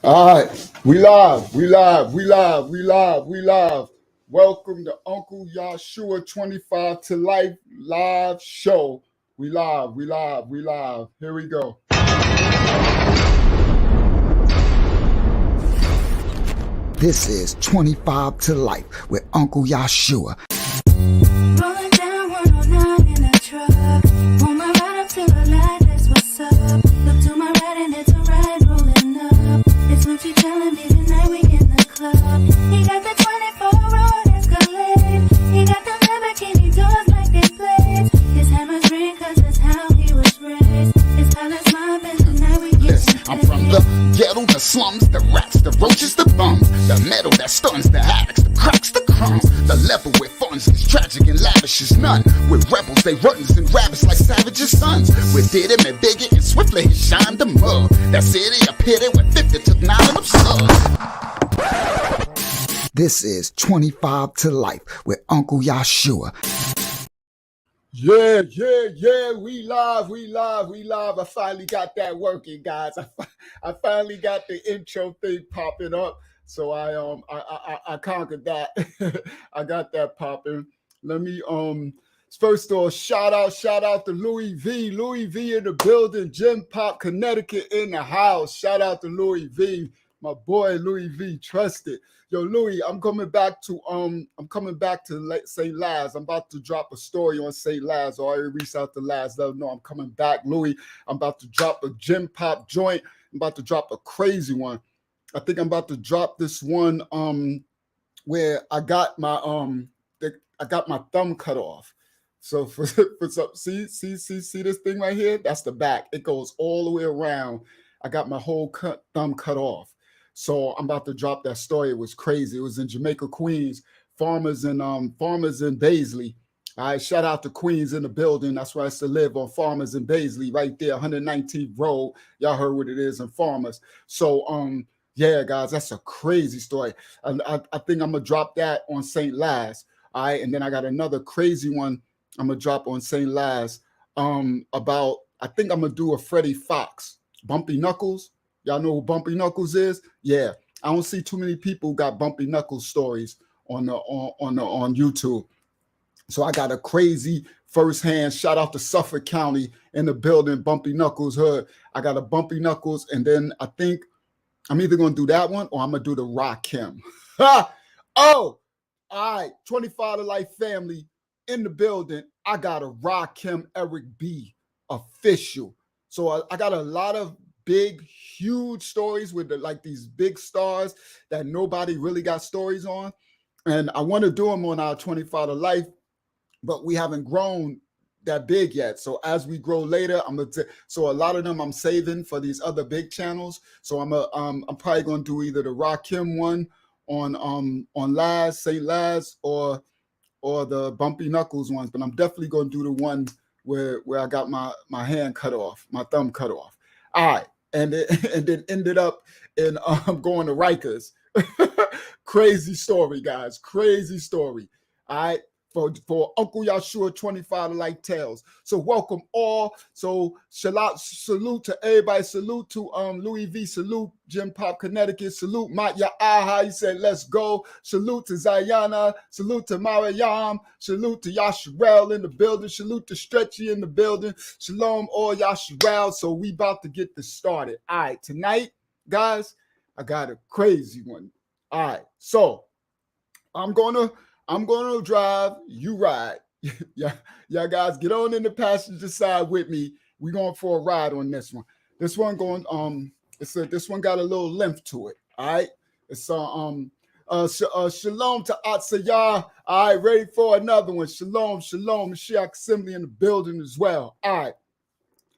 All right, we live. Welcome to Uncle Yahshuah 25 to Life live show. We live. Here we go. This is 25 to Life with Uncle Yahshuah. Rolling down 109 in a truck. On my ride up to the light, that's what's up. Look to my right and it's a ride rolling up. It's Lucci telling me tonight we in the club. He got the 24 road Escalade. He got the Lamborghini doors like they blades. His hammers ring cause that's how he was raised. His palace mobbing tonight we get Listen, I'm from the ghetto, the slums, the rats, the roaches, the bums, the metal that stuns, the addicts, the cracks, the crumbs. The level where funds is tragic and lavish is none. With rebels, they runs and rabbits like savages' sons. With did him and bigger and swiftly he shined the mug. That city a pity with 50 took 9 of them slugs. This is 25 to Life with Uncle Yahshuah. Yeah. We live. I finally got that working, guys. I finally got the intro thing popping up. So I conquered that. I got that popping. Let me first of all, shout out to Louis V. Louis V in the building. Gym Pop, Connecticut in the house. Shout out to Louis V. My boy Louis V. Trusted. Yo, Louis, I'm coming back to St. Laz. I'm about to drop a story on St. Laz. I already reached out to Laz. Let them know I'm coming back. Louis, I'm about to drop a Gym Pop joint. I'm about to drop a crazy one. I think I'm about to drop this one where I got my thumb cut off. So for some, see this thing right here? That's the back. It goes all the way around. I got my whole thumb cut off. So I'm about to drop that story. It was crazy. It was in Jamaica, Queens. Farmers in Baisley. All right, shout out to Queens in the building. That's where I used to live, on Farmers in Baisley, right there, 119th Road. Y'all heard what it is in Farmers. So yeah, guys, that's a crazy story. And I think I'm gonna drop that on St. Laz. All right, and then I got another crazy one I'm gonna drop on St. Laz. About, I think I'm gonna do a Freddie Fox, Bumpy Knuckles. Y'all know who Bumpy Knuckles is? Yeah, I don't see too many people who got Bumpy Knuckles stories on YouTube. So I got a crazy firsthand shout out to Suffolk County in the building, Bumpy Knuckles hood. I got a Bumpy Knuckles, and then I think I'm either gonna do that one or I'm gonna do the Rakim. Oh, all right, 25 to Life family in the building. I got a Rakim Eric B official. So I got a lot of big, huge stories with these big stars that nobody really got stories on. And I want to do them on our 25 to Life, but we haven't grown that big yet. So as we grow later, so a lot of them I'm saving for these other big channels. So I'm probably gonna do either the Rakim one on Laz, St. Laz, or the Bumpy Knuckles ones, but I'm definitely gonna do the one where I got my hand cut off, my thumb cut off. All right. And then ended up in going to Rikers. Crazy story, guys. Crazy story. All right. For Uncle Yahshuah 25 to Life Tales. So welcome all. So salute to everybody. Salute to Louis V. Salute Gym Pop, Connecticut. Salute Matya Aha. He said, let's go. Salute to Zayana. Salute to Mariam. Salute to Yasharel in the building. Salute to Stretchy in the building. Shalom all Yasharel. So we about to get this started. All right, tonight, guys, I got a crazy one. All right, so I'm gonna drive, you ride. Y'all guys get on in the passenger side with me. We're going for a ride on this one. This one this one got a little length to it. All right. It's shalom to Atsayah. All right, ready for another one. Shalom, Mashiach Assembly in the building as well. All right.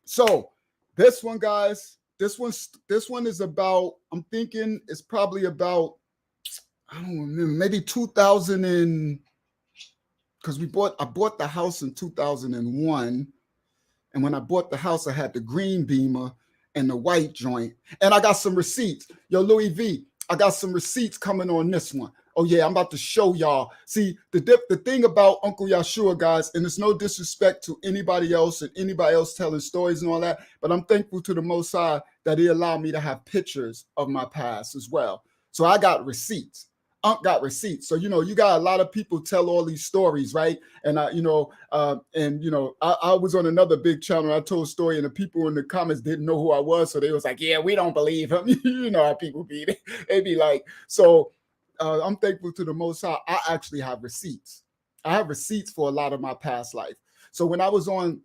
So this one, guys, this one is about, I'm thinking it's probably about, I don't remember, maybe 2000 because I bought the house in 2001. And when I bought the house, I had the green Beamer and the white joint. And I got some receipts. Yo, Louis V, I got some receipts coming on this one. Oh yeah, I'm about to show y'all. See, the thing about Uncle Yahshuah, guys, and it's no disrespect to anybody else and anybody else telling stories and all that, but I'm thankful to the Most High that He allowed me to have pictures of my past as well. So I got receipts. Unc got receipts. So you got a lot of people tell all these stories, right? And I was on another big channel. I told a story, and the people in the comments didn't know who I was, so they was like, "Yeah, we don't believe him." You know how people be. They be like, so. I'm thankful to the Most High. I actually have receipts. I have receipts for a lot of my past life. So when I was on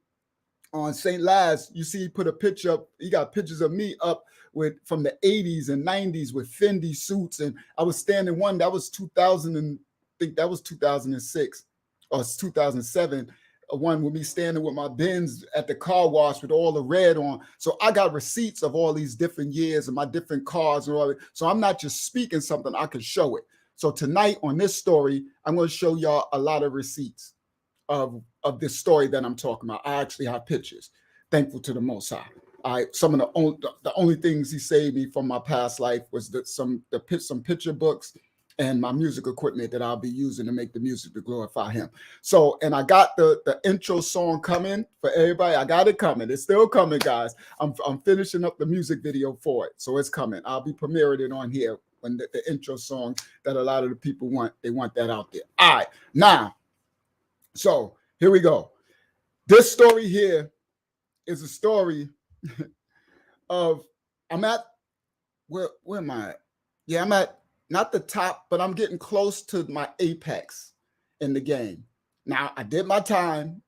St. Laz, you see, he put a picture up. He got pictures of me up with from the 80s and 90s with Fendi suits, and I was standing one that was 2000 and I think that was 2006 or 2007. One with me standing with my BENZ at the car wash with all the red on. So I got receipts of all these different years and my different cars and all that. So I'm not just speaking something, I can show it. So tonight on this story, I'm going to show y'all a lot of receipts of this story that I'm talking about. I actually have pictures. Thankful to the Most High. Some of the only things He saved me from my past life was some picture books and my music equipment that I'll be using to make the music to glorify Him. So, and I got the intro song coming for everybody. I got it coming. It's still coming, guys. I'm finishing up the music video for it, so it's coming. I'll be premiering it on here when the intro song that a lot of the people want. They want that out there. All right, now, so here we go. This story here is a story of I'm at where am I at? Yeah, I'm at not the top, but I'm getting close to my apex in the game. Now, I did my time.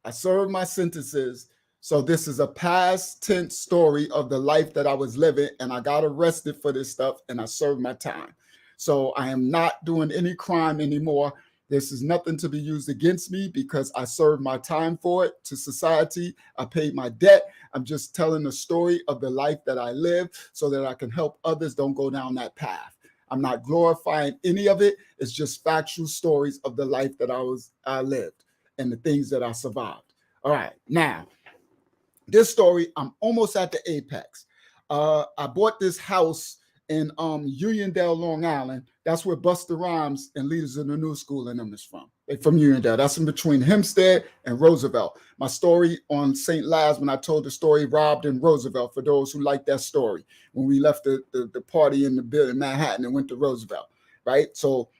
I served my sentences. So this is a past tense story of the life that I was living, and I got arrested for this stuff, and I served my time. So I am not doing any crime anymore. This is nothing to be used against me because I served my time for it to society. I paid my debt. I'm just telling the story of the life that I live so that I can help others don't go down that path. I'm not glorifying any of it. It's just factual stories of the life that I lived and the things that I survived. All right. Now, this story, I'm almost at the apex. I bought this house in Uniondale, Long Island. That's where Busta Rhymes and Leaders of the New School and them is from. They're from Uniondale. That's in between Hempstead and Roosevelt. My story on St. Laz, when I told the story, robbed in Roosevelt, for those who like that story, when we left the party in the building in Manhattan and went to Roosevelt, right? So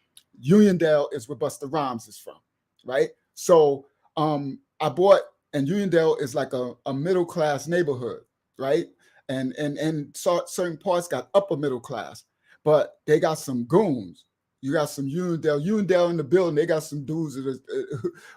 Uniondale is where Busta Rhymes is from, right? So I bought, and Uniondale is like a middle-class neighborhood, right? And certain parts got upper middle class, but they got some goons. You got some Uniondale in the building. They got some dudes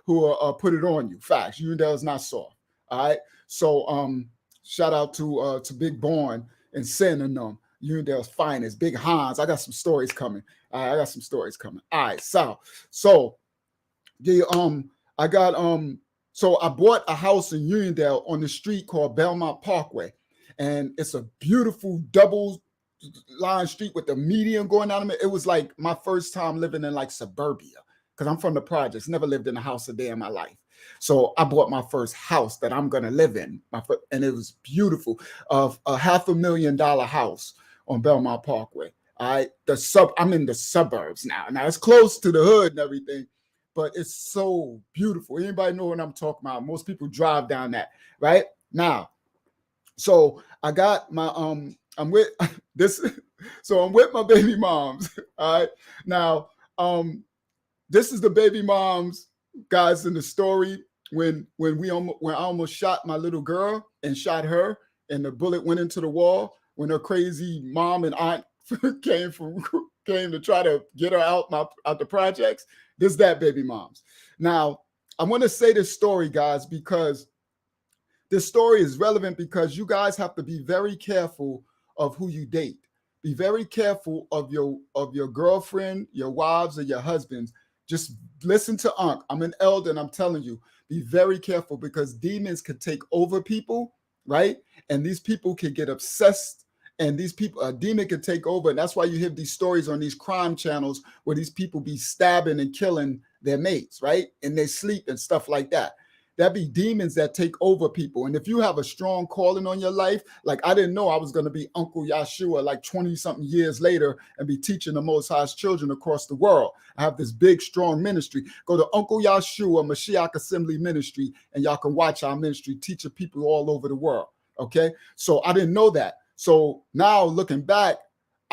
who are put it on you. Facts. Uniondale is not soft. All right. So shout out to Big Born and Sin and them. Uniondale's finest. Big Hans. I got some stories coming. All right, I got some stories coming. All right. So the I got so I bought a house in Uniondale on the street called Belmont Parkway. And it's a beautiful double line street with the median going down it. It was like my first time living in like suburbia because I'm from the projects, never lived in a house a day in my life. So I bought my first house that I'm going to live in. And it was beautiful. Of a $500,000 house on Belmont Parkway. All right. I'm in the suburbs now. Now it's close to the hood and everything, but it's so beautiful. Anybody know what I'm talking about? Most people drive down that, right? Now, so I got my I'm with this. So I'm with my baby moms. All right. Now, this is the baby moms, guys, in the story when I almost shot my little girl and shot her, and the bullet went into the wall when her crazy mom and aunt came to try to get her out the projects. This is that baby moms. Now, I want to say this story, guys, because this story is relevant because you guys have to be very careful of who you date. Be very careful of your girlfriend, your wives, or your husbands. Just listen to Unc. I'm an elder and I'm telling you, be very careful because demons can take over people, right? And these people can get obsessed, and a demon can take over. And that's why you hear these stories on these crime channels where these people be stabbing and killing their mates, right? In their sleep and stuff like that. that be demons that take over people. And if you have a strong calling on your life, like I didn't know I was going to be Uncle Yahshuah like 20 something years later and be teaching the Most High's children across the world. I have this big, strong ministry. Go to Uncle Yahshuah Mashiach Assembly Ministry, and y'all can watch our ministry teaching people all over the world. Okay. So I didn't know that. So now looking back,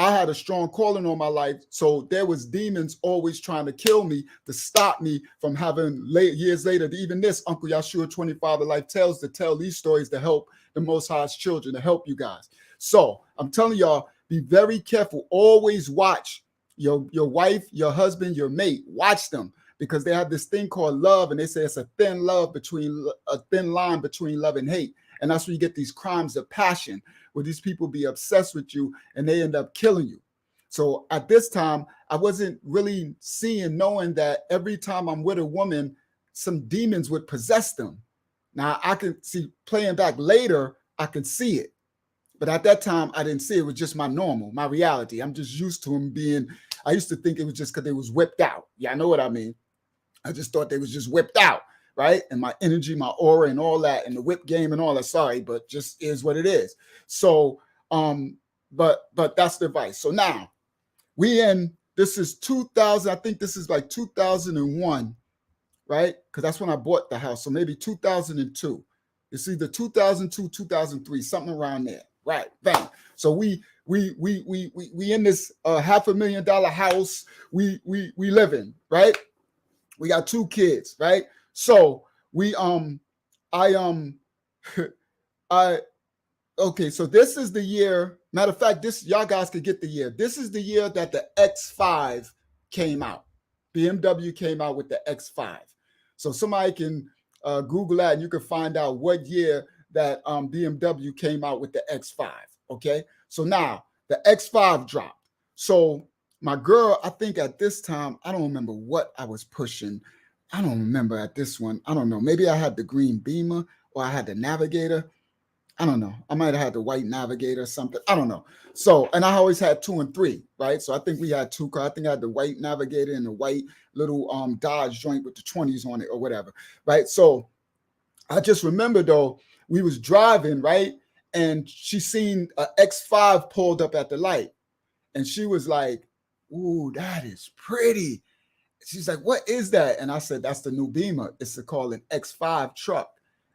I had a strong calling on my life. So there was demons always trying to kill me, to stop me from having years later, even this Uncle Yahshuah 25 Life Tales, to tell these stories to help the Most High's children, to help you guys. So I'm telling y'all, be very careful. Always watch your wife, your husband, your mate. Watch them, because they have this thing called love, and they say it's a thin line between love and hate. And that's where you get these crimes of passion, where these people be obsessed with you and they end up killing you. So at this time, I wasn't really knowing that every time I'm with a woman, some demons would possess them. Now I can see, playing back later, I can see it. But at that time, I didn't see it. It was just my reality. I'm just used to them being, I used to think it was just because they was whipped out. Yeah, I know what I mean. I just thought they was just whipped out. Right? And my energy, my aura, and all that, and the whip game and all that. Sorry, but just is what it is. So, but that's the advice. So now this is 2000. I think this is like 2001, right? Because that's when I bought the house. So maybe 2002. It's either 2002, 2003, something around there. Right? Bang. So we in this $500,000 house. We live in, right? We got 2 kids, right? So okay, so this is the year. Matter of fact, this, y'all guys could get the year. This is the year that the X5 came out. BMW came out with the X5. So somebody can Google that, and you can find out what year that BMW came out with the X5. Okay, so now the X5 dropped. So my girl, I think at this time, I don't remember what I was pushing. I don't remember at this one. I don't know. Maybe I had the green Beamer, or I had the Navigator. I don't know. I might have had the white Navigator or something. I don't know. So, and I always had 2 and 3, right? So I think we had 2 cars. I think I had the white Navigator and the white little Dodge joint with the 20s on it or whatever, right? So I just remember, though, we was driving, right? And she seen an X5 pulled up at the light. And she was like, "Ooh, that is pretty." She's like, "What is that?" And I said, "That's the new Beamer. It's called an X5 truck.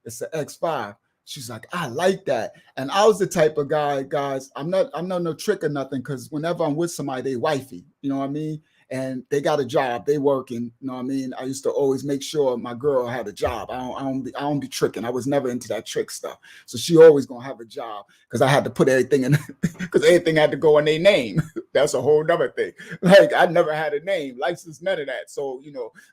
It's an X5." She's like, "I like that." And I was the type of guy, guys, I'm not no trick or nothing, because whenever I'm with somebody, they wifey, you know what I mean? And they got a job, they working, you know what I mean? I used to always make sure my girl had a job. I don't be tricking. I was never into that trick stuff. So she always gonna have a job, because I had to put everything in, because everything had to go in their name. That's a whole nother thing. Like, I never had a name, license, none of that. So,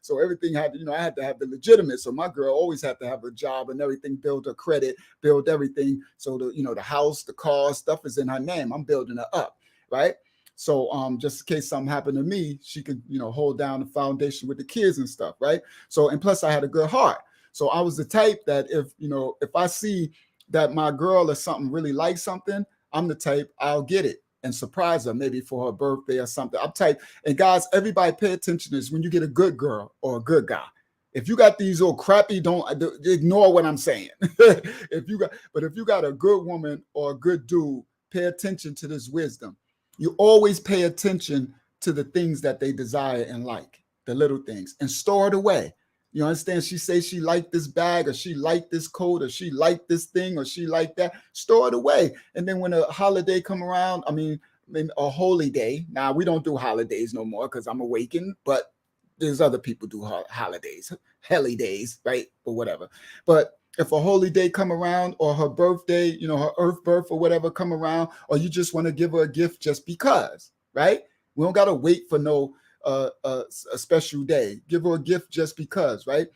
so everything had to, I had to have the legitimate. So my girl always had to have a job and everything, build her credit, build everything. So the house, the car, stuff is in her name. I'm building her up, right? So just in case something happened to me, she could, hold down the foundation with the kids and stuff, right? So, and plus I had a good heart. So I was the type that if I see that my girl or something really likes something, I'm the type, I'll get it and surprise her, maybe for her birthday or something. I'm type, and guys, everybody pay attention to this. When you get a good girl or a good guy, if you got these little crappy, don't ignore what I'm saying. If you got a good woman or a good dude, pay attention to this wisdom. You always pay attention to the things that they desire and like, the little things, and store it away. You understand? She say she liked this bag, or she liked this coat, or she liked this thing, or she liked that. Store it away. And then when a holiday come around, I mean a holy day. Now, we don't do holidays no more because I'm awakened, but there's other people do holidays, helly days, right? Or whatever. But if a holy day come around, or her birthday, her earth birth or whatever come around, or you just want to give her a gift just because, right? We don't got to wait for no a special day. Give her a gift just because, right?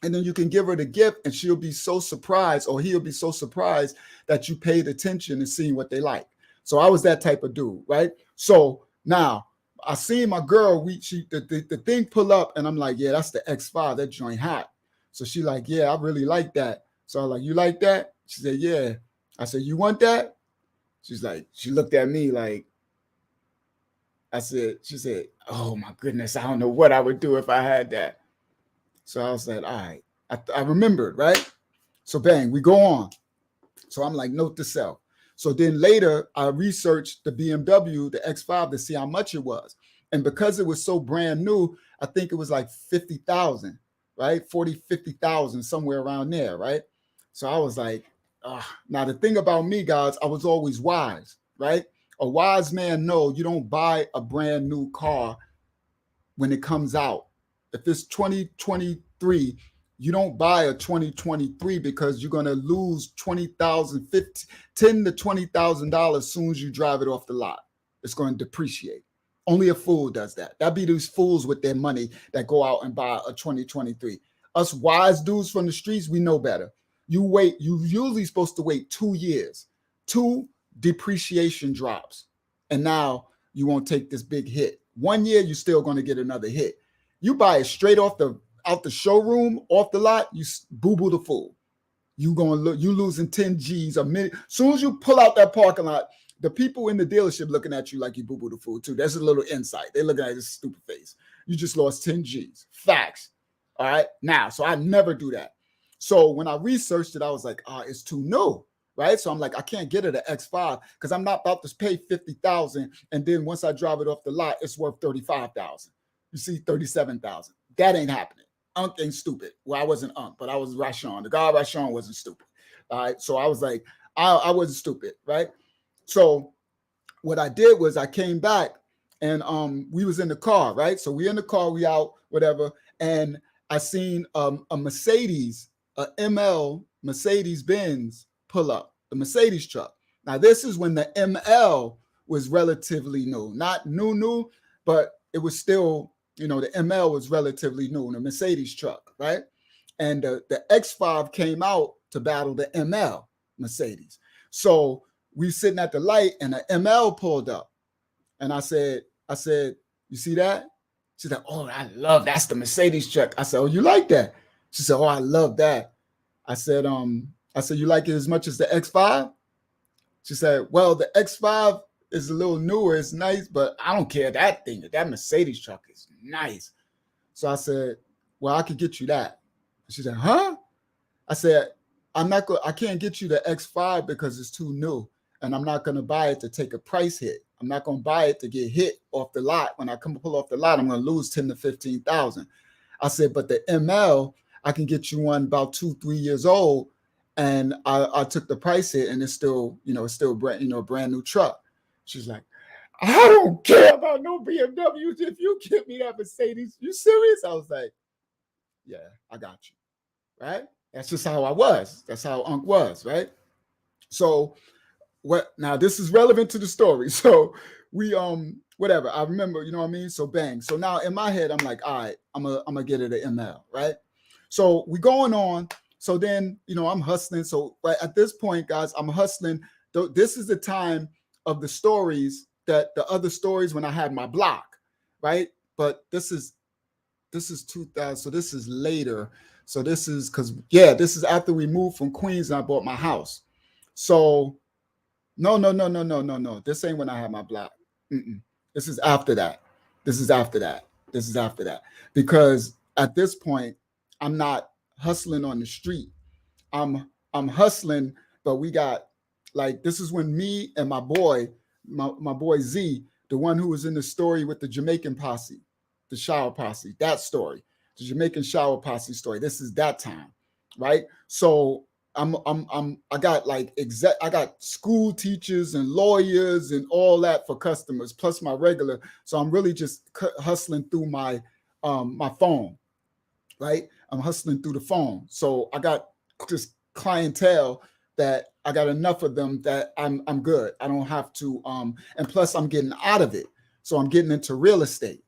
And then you can give her the gift, and she'll be so surprised, or he'll be so surprised that you paid attention and seeing what they like. So I was that type of dude, right? So now I seen my girl, the thing pull up, and I'm like, yeah, that's the X5, that joint hot. So she like, yeah, I really like that. So I was like, you like that? She said, yeah. I said, you want that? She's like, she looked at me like, she said, oh my goodness, I don't know what I would do if I had that. So I was like, all right. I remembered, right? So bang, we go on. So I'm like, note to self. So then later I researched the BMW, the X5 to see how much it was. And because it was so brand new, I think it was like 50,000, right? 40, 50,000, somewhere around there, right? So I was like, now the thing about me, guys, I was always wise, right? A wise man knows you don't buy a brand new car when it comes out. If it's 2023, you don't buy a 2023 because you're going to lose 20,000, 10 to $20,000 as soon as you drive it off the lot. It's going to depreciate. Only a fool does that. That be these fools with their money that go out and buy a 2023. Us wise dudes from the streets, we know better. You usually supposed to wait 2 years, 2 depreciation drops. And now you won't take this big hit. 1 year, you're still going to get another hit. You buy it straight out the showroom, off the lot, you boo-boo the fool. You losing 10 G's a minute. As soon as you pull out that parking lot, the people in the dealership looking at you like you boo-boo the fool too. That's a little insight. They're looking at this stupid face. You just lost 10 G's. Facts. All right. Now, so I never do that. So when I researched it, I was like, it's too new. Right. So I'm like, I can't get it an X5 because I'm not about to pay 50,000. And then once I drive it off the lot, it's worth 35,000. You see, 37,000. That ain't happening. Unc ain't stupid. Well, I wasn't Unc, but I was Rashawn. The guy Rashawn wasn't stupid. All right. So I was like, I wasn't stupid. Right. So what I did was I came back and we was in the car. Right. So we in the car, we out, whatever. And I seen a Mercedes, a ML Mercedes BENZ pull up, the Mercedes truck. Now, this is when the ML was relatively new, not new, but it was still, the ML was relatively new, the Mercedes truck, right? And the X5 came out to battle the ML Mercedes. So we sitting at the light and the ML pulled up. And I said, you see that? She said, oh, that's the Mercedes truck. I said, oh, you like that? She said, oh, I love that. I said, you like it as much as the X5? She said, well, the X5 is a little newer. It's nice, but I don't care. That Mercedes truck is nice. So I said, well, I could get you that. She said, huh? I said, I can't get you the X5 because it's too new. And I'm not going to buy it to take a price hit. I'm not going to buy it to get hit off the lot. When I come pull off the lot, I'm going to lose 10 to 15,000. I said, but the ML, I can get you one about 2-3 years old. And I took the price hit and it's still, brand new truck. She's like, I don't care about no BMWs. If you get me that Mercedes, you serious? I was like, yeah, I got you. Right? That's just how I was. That's how Unc was, right? So now this is relevant to the story. So we whatever. I remember, you know what I mean? So bang. So now in my head, I'm like, all right, I'm gonna get it an ML, right? So we going on. So then, I'm hustling. So right at this point, guys, I'm hustling. This is the time of the stories the other stories when I had my block, right? But this is 2000. So this is later. So this is this is after we moved from Queens and I bought my house. So no. This ain't when I had my block. This is after that. Because at this point, I'm not hustling on the street. I'm hustling, but we got this is when me and my boy Z, the one who was in the story with the Jamaican posse, the shower posse, that story, the Jamaican shower posse story. This is that time, right? So I got I got school teachers and lawyers and all that for customers, plus my regular. So I'm really just hustling through my my phone, right? I'm hustling through the phone. So I got this clientele that I got enough of them that I'm good. I don't have to and plus I'm getting out of it. So I'm getting into real estate.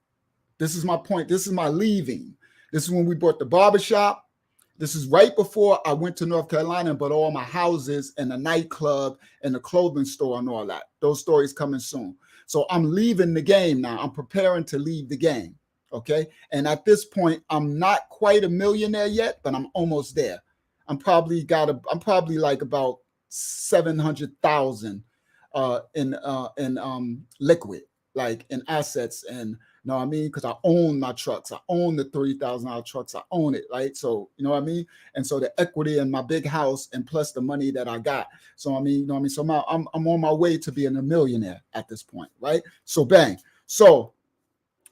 This is my point. This is my leaving. This is when we bought the barbershop. This is right before I went to North Carolina and bought all my houses and the nightclub and the clothing store and all that. Those stories coming soon. So I'm leaving the game now. I'm preparing to leave the game. Okay. And at this point, I'm not quite a millionaire yet, but I'm almost there. I'm probably like about 700,000 in liquid, like in assets and You know what I mean? Because I own my trucks. I own the $30,000 trucks. I own it, right? So, you know what I mean? And so the equity in my big house and plus the money that I got. So, I mean, you know what I mean? So I'm on my way to being a millionaire at this point, right? So bang. So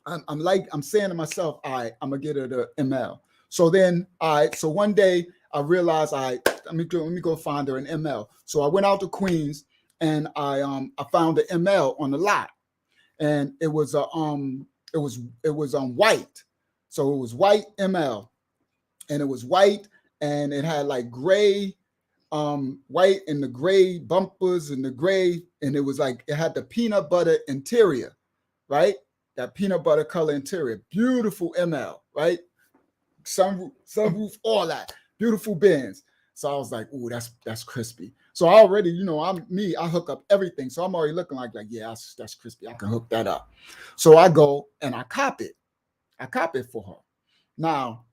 I'm saying to myself, all right, I'm gonna get her the ML. So then, all right, so one day I realized, all right, let me go find her an ML. So I went out to Queens and I found the ML on the lot, and it was white. So it was white ML, and it was white, and it had like gray, white and the gray bumpers and the gray, and it was like it had the peanut butter interior, right? That peanut butter color interior, beautiful ML, right? Sunroof, all that, beautiful Benz. So I was like, ooh, that's crispy. So I already, you know, I hook up everything. So I'm already looking like yeah, that's crispy. I can hook that up. So I go and I cop it. I cop it for her. Now,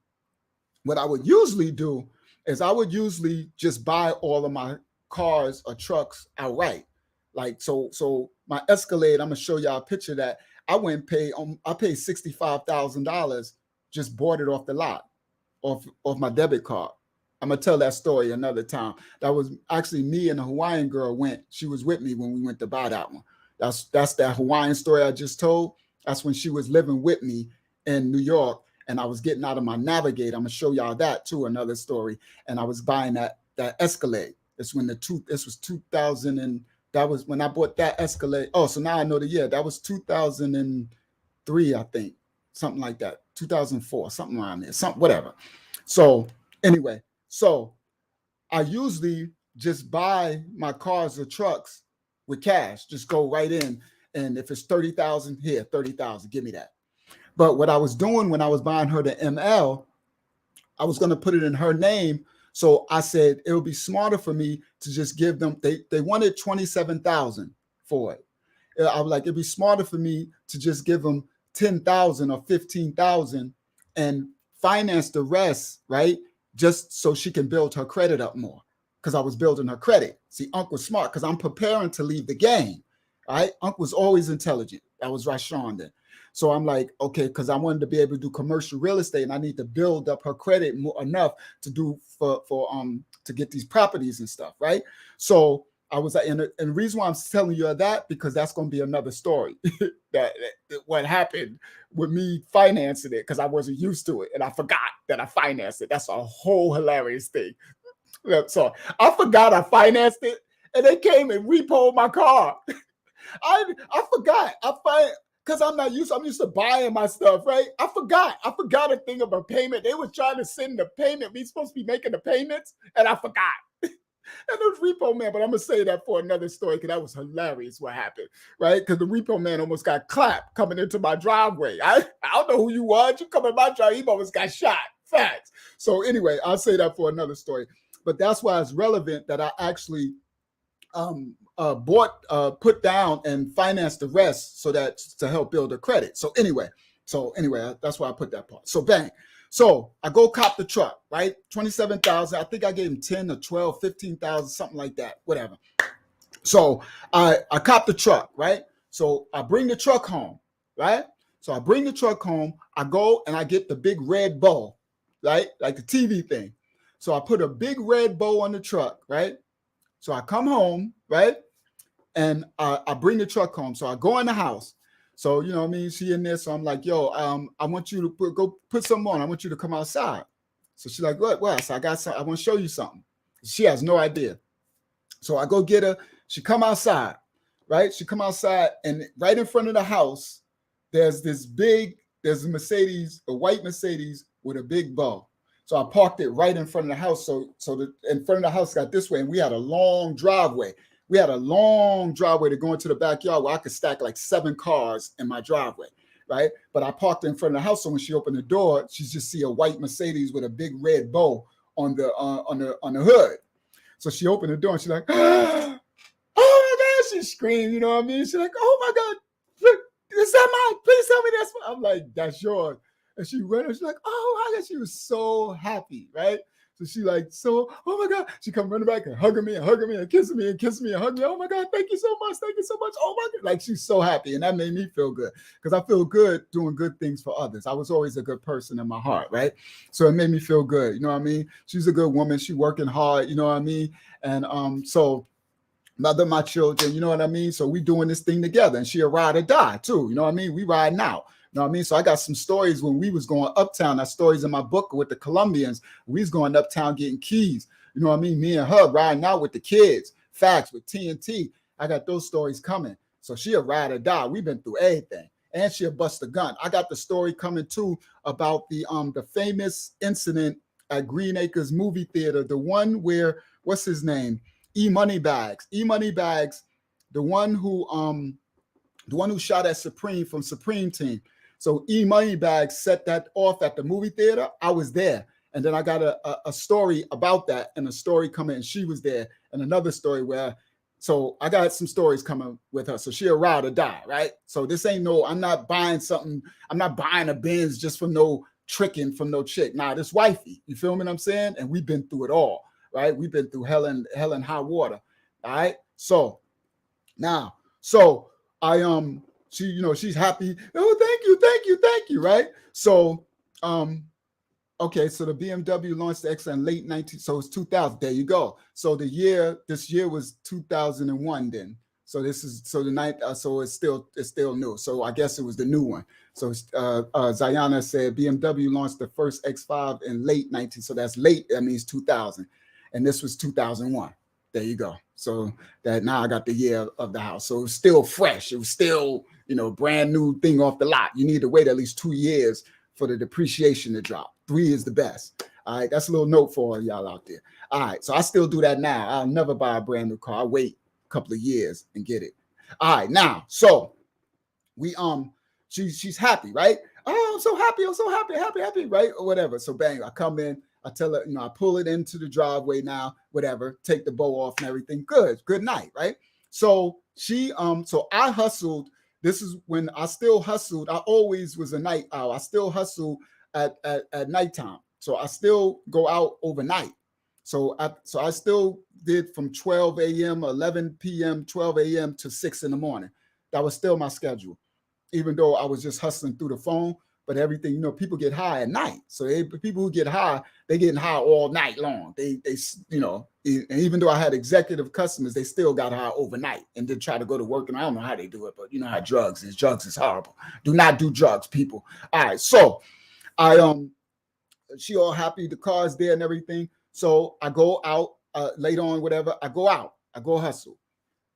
what I would usually do is I would usually just buy all of my cars or trucks outright. Like so my Escalade, I'm gonna show y'all a picture of that. I went and paid I paid $65,000, just bought it off the lot, off my debit card. I'm gonna tell that story another time. That was actually me and a Hawaiian girl went. She was with me when we went to buy that one. That's that Hawaiian story I just told. That's when she was living with me in New York, and I was getting out of my Navigator. I'm gonna show y'all that too, another story. And I was buying that Escalade. This was 2000, and that was when I bought that Escalade. Oh, so now I know the year. That was 2003, I think, something like that. 2004, something around there, something whatever. So anyway, so I usually just buy my cars or trucks with cash. Just go right in, and if it's 30,000, here 30,000, give me that. But what I was doing when I was buying her the ML, I was going to put it in her name. So I said it would be smarter for me to just give them. They wanted 27,000 for it. I was like, it'd be smarter for me to just give them 10,000 or 15,000 and finance the rest, right? Just so she can build her credit up more. Because I was building her credit. See, Unc was smart because I'm preparing to leave the game. Right? Unc was always intelligent. That was Rashawn then. So I'm like, okay, because I wanted to be able to do commercial real estate, and I need to build up her credit enough to do to get these properties and stuff, right? So I was like, and the reason why I'm telling you that, because that's going to be another story that what happened with me financing it, because I wasn't used to it and I forgot that I financed it. That's a whole hilarious thing. So I forgot I financed it, and they came and repoed my car. I forgot. Because I'm used to buying my stuff, right? I forgot a thing about payment. They were trying to send the payment. We supposed to be making the payments, and I forgot. And it was repo man, but I'm gonna say that for another story because that was hilarious what happened, right? Because the repo man almost got clapped coming into my driveway. I don't know who you was. You come in my driveway, he almost got shot. Facts. So anyway, I'll say that for another story. But that's why it's relevant that I actually put down and financed the rest so that to help build the credit. So anyway, that's why I put that part. So bang. So I go cop the truck, right? 27,000. I think I gave him 10 or 12, 15,000, something like that, whatever. So I cop the truck, right? So I bring the truck home, right? So I bring the truck home. I go and I get the big red bow, right? Like the TV thing. So I put a big red bow on the truck, right? So I come home, right? And I bring the truck home. So I go in the house. So, you know what I mean? She in there. So I'm like, yo, I want you to go put something on. I want you to come outside. So she's like, what? So I got something. I want to show you something. She has no idea. So I go get her. She come outside, right? She come outside, and right in front of the house, there's a Mercedes, a white Mercedes with a big bow. So I parked it right in front of the house. So in front of the house got this way, and we had a long driveway. We had a long driveway to go into the backyard where I could stack like 7 cars in my driveway, right? But I parked in front of the house, so when she opened the door, she just see a white Mercedes with a big red bow on the hood. So she opened the door and she's like, oh my God, she screamed, you know what I mean? She's like, oh my God, look, is that mine? Please tell me that's mine. I'm like, that's yours. And she ran and she's like, oh my God, she was so happy, right? So she like, so, oh my God. She come running back and hugging me and kissing me and hugging me. Oh my God, thank you so much. Thank you so much. Oh my God. Like she's so happy. And that made me feel good because I feel good doing good things for others. I was always a good person in my heart, right? So it made me feel good. You know what I mean? She's a good woman. She working hard, you know what I mean? And so mother, my children, you know what I mean? So we doing this thing together, and she a ride or die too. You know what I mean? We riding out. You know what I mean? So I got some stories when we was going uptown. That stories in my book with the Colombians. We was going uptown getting keys. You know what I mean? Me and her riding out with the kids. Facts with TNT. I got those stories coming. So she a ride or die. We've been through everything. And she'll bust a gun. I got the story coming too about the famous incident at Green Acres movie theater. The one where, what's his name? E-Moneybags, the one who shot at Supreme from Supreme Team. So E-Moneybags set that off at the movie theater. I was there. And then I got a story about that, and a story coming, and she was there, and another story where, so I got some stories coming with her. So she a ride or die, right? So this ain't no, I'm not buying something. I'm not buying a Benz just for no tricking from no chick. Nah, this wifey, you feel me what I'm saying? And we've been through it all. Right? We've been through hell and high water. All right. So now, so I she, you know, she's happy. Oh, thank you. Right. So okay, so the BMW launched the X in late 19, so it's 2000. There you go. So this year was 2001 then. So this is so the ninth, so it's still new. So I guess it was the new one. So Zayana said BMW launched the first X5 in late 19. So that's late. That means 2000. And this was 2001. There you go. So that now I got the year of the house. So it was still fresh. It was still, you know, brand new thing off the lot. You need to wait at least 2 years for the depreciation to drop. 3 is the best. All right. That's a little note for all y'all out there. All right. So I still do that now. I'll never buy a brand new car. I wait a couple of years and get it. All right. Now, so we, she's happy, right? Oh, I'm so happy, right? Or whatever. So bang, I come in. I tell her, you know, I pull it into the driveway now, whatever, take the bow off and everything. Good night, right? So so I hustled. This is when I still hustled. I always was a night owl. I still hustle at nighttime. So I still go out overnight. So I still did from 12 a.m., 11 p.m., 12 a.m. to 6 in the morning. That was still my schedule, even though I was just hustling through the phone. But everything, you know, people get high at night. So people who get high, they getting high all night long. They, you know, and even though I had executive customers, they still got high overnight and then try to go to work. And I don't know how they do it, but you know how drugs is. Drugs is horrible. Do not do drugs, people. All right. So she all happy. The car's there and everything. So I go out later on, whatever. I go out. I go hustle.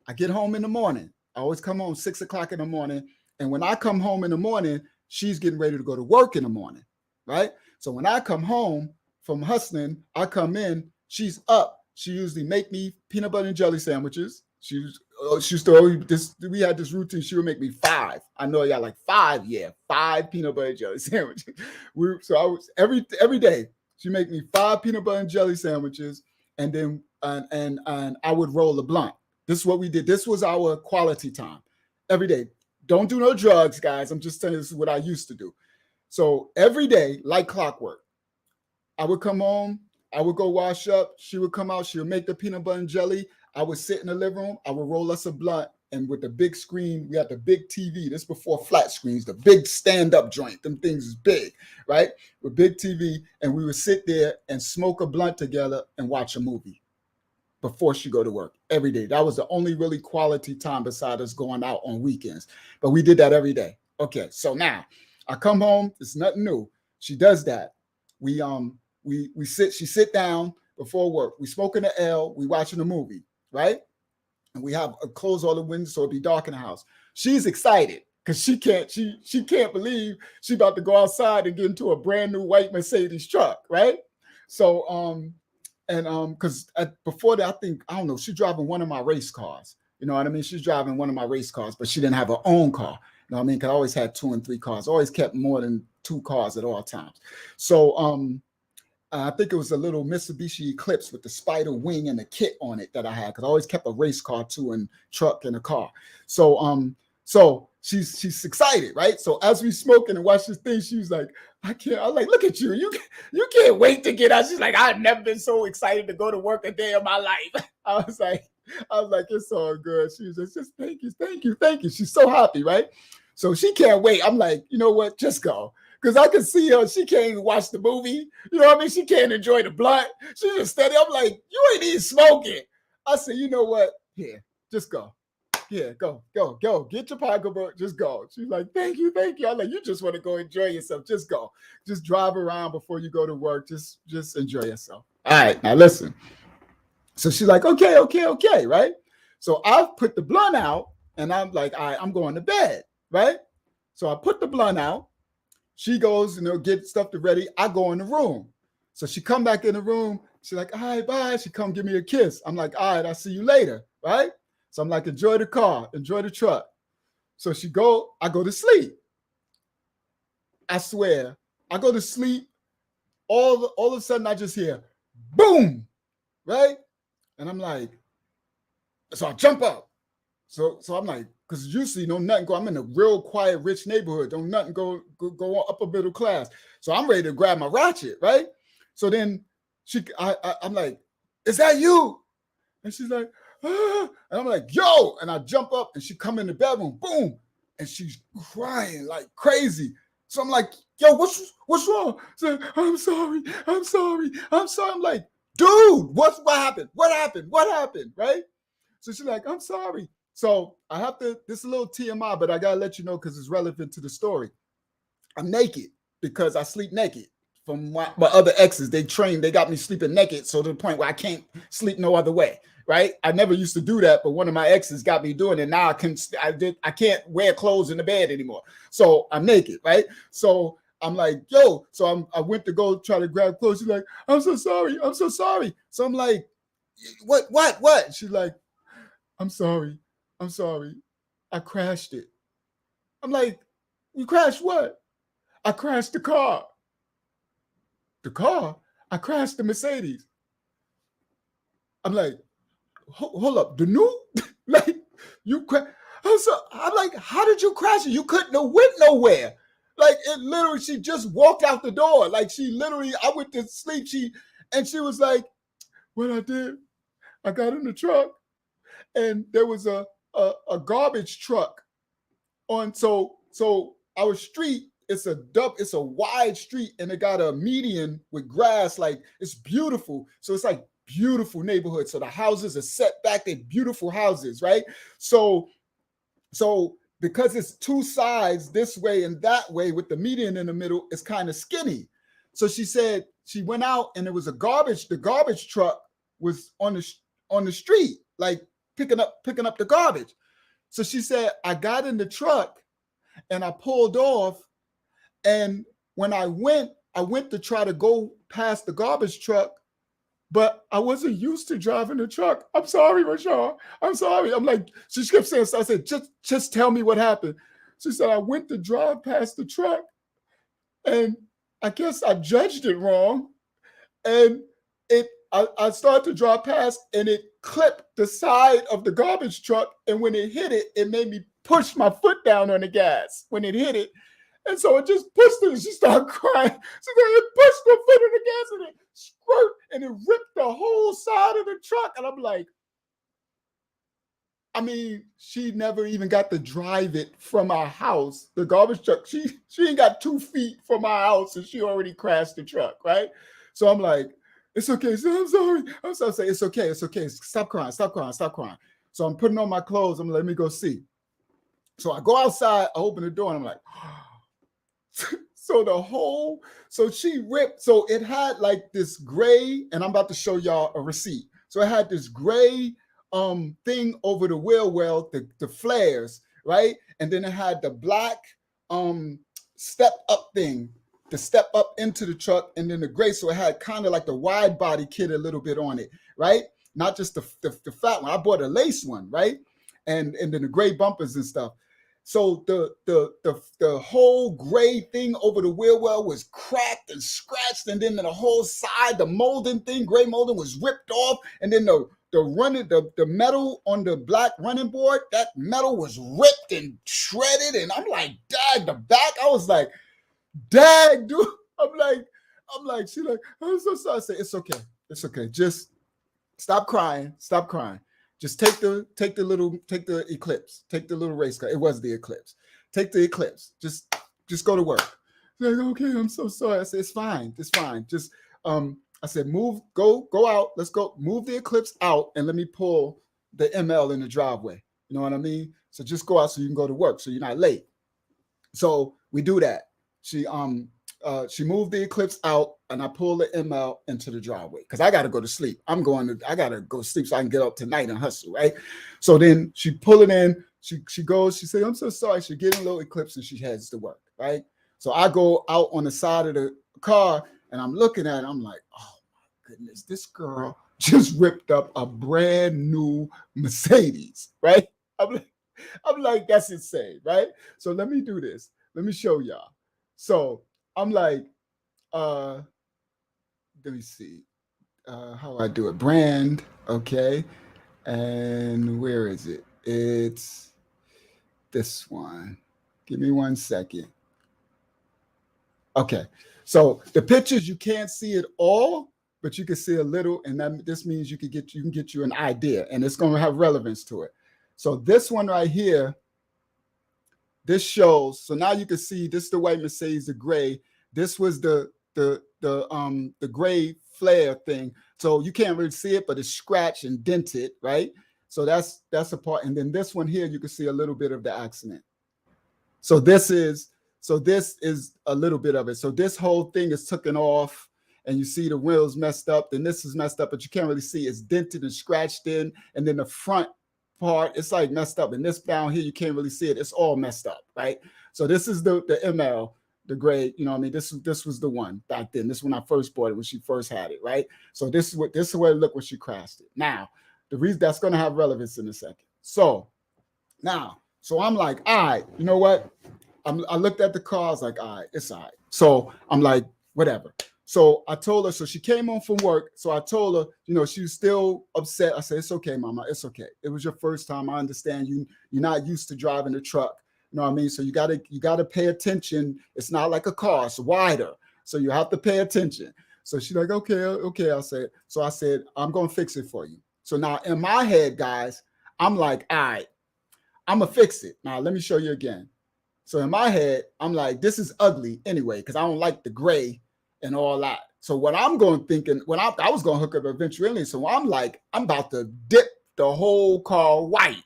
I get home in the morning. I always come home 6 o'clock in the morning. And when I come home in the morning, she's getting ready to go to work in the morning, right? So when I come home from hustling, I come in, she's up. She usually make me peanut butter and jelly sandwiches. She used to always, we had this routine. She would make me 5. I know y'all like 5, 5 peanut butter and jelly sandwiches. So I was every day she make me 5 peanut butter and jelly sandwiches, and then and I would roll a blunt. This is what we did. This was our quality time every day. Don't do no drugs, guys. I'm just telling you, this is what I used to do. So every day, like clockwork, I would come home. I would go wash up. She would come out. She would make the peanut butter and jelly. I would sit in the living room. I would roll us a blunt. And with the big screen, we had the big TV. This before flat screens, the big stand-up joint. Them things is big, right? With big TV. And we would sit there and smoke a blunt together and watch a movie before she go to work every day. That was the only really quality time beside us going out on weekends. But we did that every day. Okay, so now I come home. It's nothing new. She does that. We sit down before work. We smoking the L. We watching a movie, right? And we have close all the windows so it'll be dark in the house. She's excited because she can't believe she about to go outside and get into a brand new white Mercedes truck, right? So because before that, I don't know, she's driving one of my race cars. You know what I mean? She's driving one of my race cars, but she didn't have her own car. You know what I mean? Because I always had 2 and 3 cars. I always kept more than 2 cars at all times. So I think it was a little Mitsubishi Eclipse with the spider wing and the kit on it that I had, because I always kept a race car too, and truck and a car. So she's excited, right? So as we smoking and watch this thing, she was like, I can't. I'm like, look at you. You can't wait to get out. She's like, I've never been so excited to go to work a day of my life. I was like, it's all good. She was just thank you. She's so happy, right? So she can't wait. I'm like, you know what? Just go. Because I can see her. She can't even watch the movie. You know what I mean? She can't enjoy the blunt. She's just steady. I'm like, you ain't even smoking. I said, you know what? Here, just go. Yeah, go. Get your pocketbook. Just go. She's like, thank you. I'm like, you just want to go enjoy yourself. Just go. Just drive around before you go to work. Just enjoy yourself. All right, now listen. So she's like, okay, right? So I put the blunt out, and I'm like, all right, I'm going to bed, right? So I put the blunt out. She goes, get stuff to ready. I go in the room. So she come back in the room. She's like, all right, bye. She come give me a kiss. I'm like, all right, I'll see you later, right? So I'm like, enjoy the car, enjoy the truck. So I go to sleep. I swear, I go to sleep. All of a sudden, I just hear, boom, right? And I'm like, so I jump up. So I'm like, because usually nothing go. I'm in a real quiet, rich neighborhood. Don't nothing go on upper middle class. So I'm ready to grab my ratchet, right? So then I'm like, is that you? And she's like, ah. And I'm like, yo, and I jump up and she come in the bedroom, boom, and she's crying like crazy. So I'm like, yo, what's wrong? So I'm sorry. I'm like, dude, what happened? What happened? Right? So she's like, I'm sorry. So I have to, this is a little TMI, but I gotta let you know because it's relevant to the story. I'm naked because I sleep naked. From my other exes, they got me sleeping naked, so to the point where I can't sleep no other way, right? I never used to do that, but one of my exes got me doing it. Now I can't wear clothes in the bed anymore, so I'm naked, right? So I'm like, yo, so I went to go try to grab clothes. She's like, I'm so sorry. So I'm like, what? She's like, I'm sorry. I crashed it. I'm like, you crashed what? I crashed the car. The car? I crashed the Mercedes. I'm like, hold up, the new? Like, you crashed? I'm like, how did you crash it? You couldn't have went nowhere. Like, it literally, she just walked out the door. Like, I went to sleep. She was like, what I did, I got in the truck, and there was a garbage truck on. So our street, it's a wide street, and it got a median with grass. Like, it's beautiful. So it's like beautiful neighborhood. So the houses are set back. They're beautiful houses, right? So because it's two sides, this way and that way, with the median in the middle, it's kind of skinny. So she said she went out, and the garbage truck was on the street, like picking up the garbage. So she said, I got in the truck and I pulled off. And when I went to try to go past the garbage truck, but I wasn't used to driving the truck. I'm sorry, Rashad. I'm sorry. I'm like, she kept saying, so I said, just tell me what happened. She said, I went to drive past the truck, and I guess I judged it wrong. And I started to drive past, and it clipped the side of the garbage truck. And when it hit it, it made me push my foot down on the gas when it hit it. And so it just pushed her, and she started crying. So then it pushed her foot in the gas, and it squirt, and it ripped the whole side of the truck. And I'm like, I mean, she never even got to drive it from our house. The garbage truck, she ain't got 2 feet from our house, and she already crashed the truck, right? So I'm like, it's okay. So I'm sorry. I'm sorry. Say, it's okay. Stop crying. So I'm putting on my clothes. I'm like, let me go see. So I go outside, I open the door, and I'm like, so she ripped. So it had like this gray, and I'm about to show y'all a receipt. So it had this gray thing over the wheel well, the flares, right? And then it had the black step up thing to step up into the truck, and then the gray. So it had kind of like the wide body kit a little bit on it, right? Not just the flat one. I bought a lace one, right? And then the gray bumpers and stuff. So the whole gray thing over the wheel well was cracked and scratched, and then the whole side, the molding thing, gray molding was ripped off, and then the metal on the black running board, that metal was ripped and shredded, and I'm like, dag, the back, I was like, dag, dude. I'm like, she like, I'm so sorry. I say, it's okay. It's okay. Just stop crying. Stop crying. Just take the eclipse. Take the little race car. It was the eclipse. Take the eclipse. Just go to work. Like, okay, I'm so sorry. I said, it's fine. It's fine. Just I said, go out. Let's go. Move the eclipse out and let me pull the ML in the driveway. You know what I mean? So just go out so you can go to work so you're not late. So we do that. She moved the eclipse out and I pulled the ML into the driveway because I got to go to sleep. I got to go to sleep so I can get up tonight and hustle, right? So then she pull it in. She goes, she said, I'm so sorry. She get a little eclipse and she heads to work, right? So I go out on the side of the car and I'm looking at it. I'm like, oh my goodness, this girl just ripped up a brand new Mercedes, right? I'm like, that's insane, right? So let me do this. Let me show y'all. So I'm like, let me see how I do it. Brand, okay. And where is it? It's this one. Give me 1 second. Okay. So the pictures, you can't see it all, but you can see a little, and this means you can get you an idea, and it's going to have relevance to it. So this one right here, this shows. So now you can see this is the white Mercedes, the gray. This was the gray flare thing. So you can't really see it, but it's scratched and dented, right? So that's a part. And then this one here, you can see a little bit of the accident. So this is a little bit of it. So this whole thing is taken off, and you see the wheels messed up. Then this is messed up, but you can't really see. It's dented and scratched in. And then the front part, it's like messed up. And this down here, you can't really see it. It's all messed up, right? So this is the ML, the gray. You know what I mean? This was the one back then. This is when I first bought it, when she first had it, right? So this is what it looked when she crashed it. Now, the reason that's going to have relevance in a second. So I'm like, all right, you know what? I looked at the car. I was like, all right, it's all right. So I'm like, whatever. So I told her, so she came home from work. So I told her, you know, she was still upset. I said, it's okay, mama. It's okay. It was your first time. I understand you're not used to driving a truck. You know what I mean? So you gotta pay attention. It's not like a car, it's wider. So you have to pay attention. So she's like, okay. I said, I'm gonna fix it for you. So now in my head, guys, I'm like, all right, I'm gonna fix it. Now let me show you again. So in my head, I'm like, this is ugly anyway, because I don't like the gray and all that. So what I'm thinking, when I was going to hook up eventually, so I'm like, I'm about to dip the whole car white.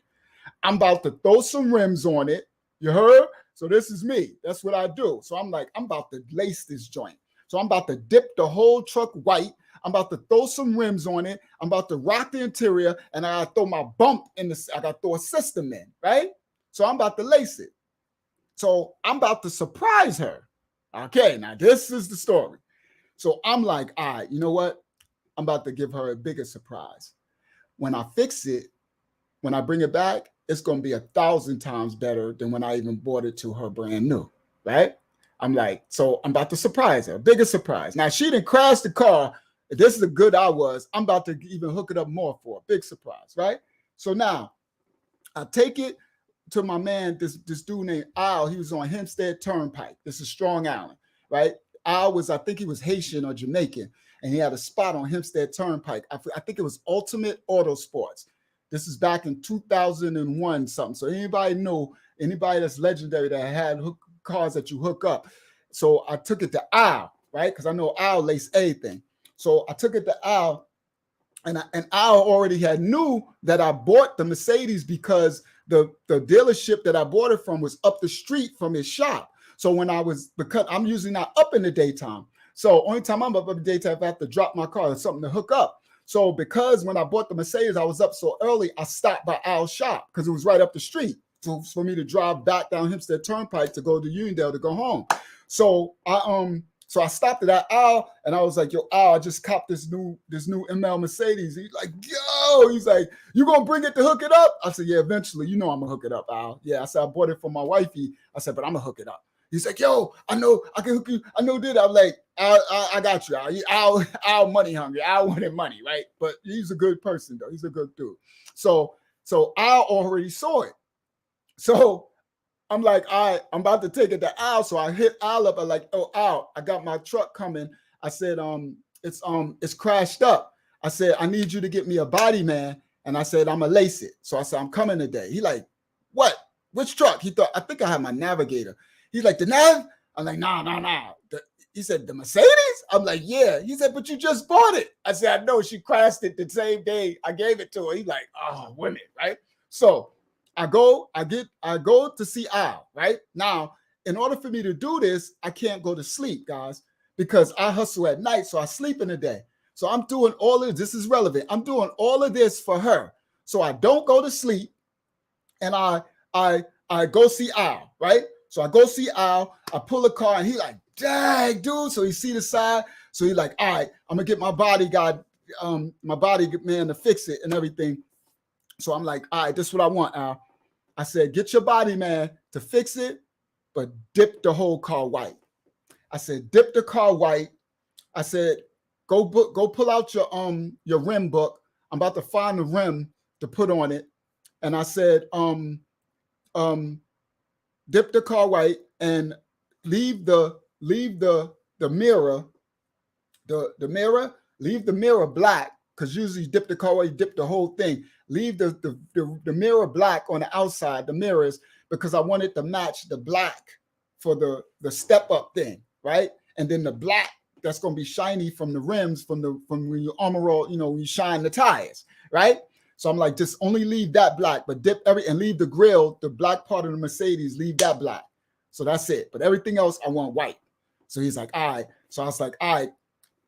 I'm about to throw some rims on it. You heard? So this is me. That's what I do. So I'm like, I'm about to lace this joint. So I'm about to dip the whole truck white. I'm about to throw some rims on it. I'm about to rock the interior, and I got to throw my bump in I got to throw a system in, right? So I'm about to lace it. So I'm about to surprise her. Okay, now this is the story. So I'm like, all right, you know what? I'm about to give her a bigger surprise. When I fix it, when I bring it back, it's going to be 1,000 times better than when I even bought it to her brand new, right? I'm like, so I'm about to surprise her, a bigger surprise. Now, she didn't crash the car. This is the good I was. I'm about to even hook it up more for a big surprise, right? So now I take it to my man, this dude named Al. He was on Hempstead Turnpike. This is Strong Island, right? Al I think he was Haitian or Jamaican, and he had a spot on Hempstead Turnpike. I think it was Ultimate Auto Sports. This is back in 2001 something. So anybody that's legendary that had cars that you hook up. So I took it to Al, right? Because I know Al lace everything. So I took it to Al, and Al already had knew that I bought the Mercedes because the dealership that I bought it from was up the street from his shop. So because I'm usually not up in the daytime. So only time I'm up in the daytime, if I have to drop my car or something to hook up. So because when I bought the Mercedes, I was up so early, I stopped by Al's shop because it was right up the street. So for me to drive back down Hempstead Turnpike to go to Uniondale to go home. So I stopped at Al, and I was like, yo, Al, I just copped this new ML Mercedes. He's like, yo, he's like, you gonna bring it to hook it up? I said, yeah, eventually, you know I'm gonna hook it up, Al. Yeah, I said, I bought it for my wifey. I said, but I'm gonna hook it up. He's like, yo, I know I can hook you. I know that. I'm like, I got you, Al. Al money hungry. Al wanted money, right? But he's a good person, though. He's a good dude. So Al already saw it. So I'm like, all right, I'm about to take it to Al. So I hit Al up. I'm like, oh, Al, I got my truck coming. I said, it's crashed up. I said, I need you to get me a body, man. And I said, I'm gonna lace it. So I said, I'm coming today. He like, what? Which truck? He thought, I think I had my Navigator. He's like, the Nav? I'm like, nah. He said, the Mercedes? I'm like, yeah. He said, but you just bought it. I said, I know. She crashed it the same day I gave it to her. He's like, oh, women, right? So I go to see Al, right? Now, in order for me to do this, I can't go to sleep, guys, because I hustle at night, so I sleep in the day. So I'm doing all of this is relevant. I'm doing all of this for her. So I don't go to sleep, and I go see Al, right? So I go see Al, I pull a car, and he like, dang, dude. So he see the side. So he like, all right, I'm gonna get my bodyguard, my body man to fix it and everything. So I'm like, all right, this is what I want, Al. I said, get your body man to fix it, but dip the whole car white. I said, dip the car white. I said, go pull out your rim book. I'm about to find the rim to put on it. And I said, dip the car white and leave the mirror, leave the mirror black, because usually you dip the car white, you dip the whole thing. Leave the mirror black on the outside, the mirrors, because I wanted to match the black for the step up thing, right? And then the black that's going to be shiny from the rims, from when you armor all, when you shine the tires, right? So I'm like, just only leave that black, but dip and leave the grill, the black part of the Mercedes, leave that black. So that's it. But everything else, I want white. So he's like, all right. So I was like, all right.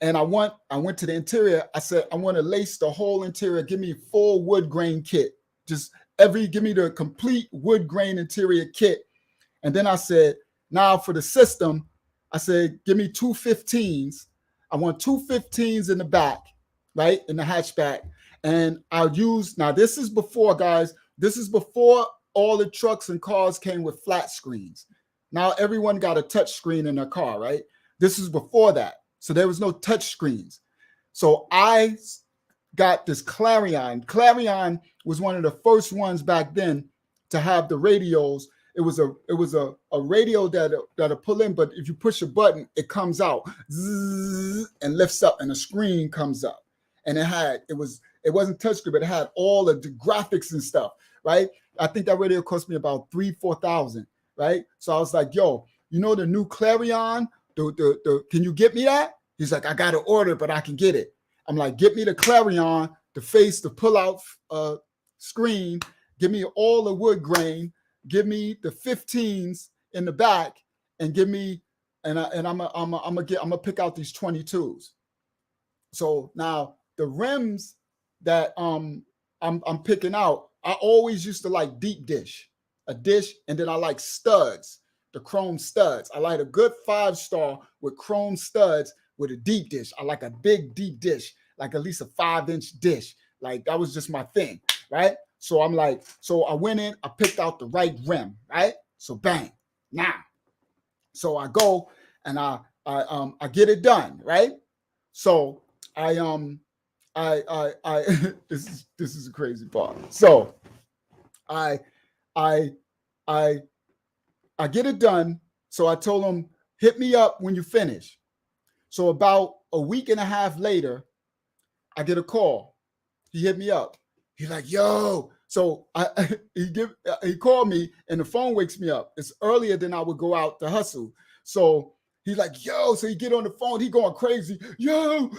And I went to the interior. I said, I want to lace the whole interior. Give me full wood grain kit. Give me the complete wood grain interior kit. And then I said, now for the system, I said, give me 2 15s. I want 2 15s in the back, right? In the hatchback. And I'll use, now this is before, guys, this is before all the trucks and cars came with flat screens. Now everyone got a touch screen in their car, right? This is before that. So there was no touch screens. So I got this Clarion. Clarion was one of the first ones back then to have the radios. It was a radio that'll pull in, but if you push a button, it comes out and lifts up, and a screen comes up. And it wasn't touchscreen, but it had all of the graphics and stuff, right? I think that radio cost me about $4,000, right? So I was like, yo, the new Clarion, can you get me that? He's like, I got to order, but I can get it. I'm like, get me the Clarion, the pull-out screen, give me all the wood grain, give me the 15s in the back, and give me, and I'm gonna pick out these 22s. So now the rims that I'm picking out, I always used to like deep dish, and then I like studs, the chrome studs. I like a good 5-star with chrome studs with a deep dish. I like a big deep dish, like at least a 5-inch dish. Like that was just my thing, right? So I'm like, so I went in, I picked out the right rim, right? So bang, now. So I go and I get it done, right? So this is a crazy part. So I get it done. So I told him, hit me up when you finish. So about a week and a half later, I get a call. He hit me up. He's like, yo. So he called me and the phone wakes me up. It's earlier than I would go out to hustle. So he's like, yo. So he get on the phone. He going crazy. Yo,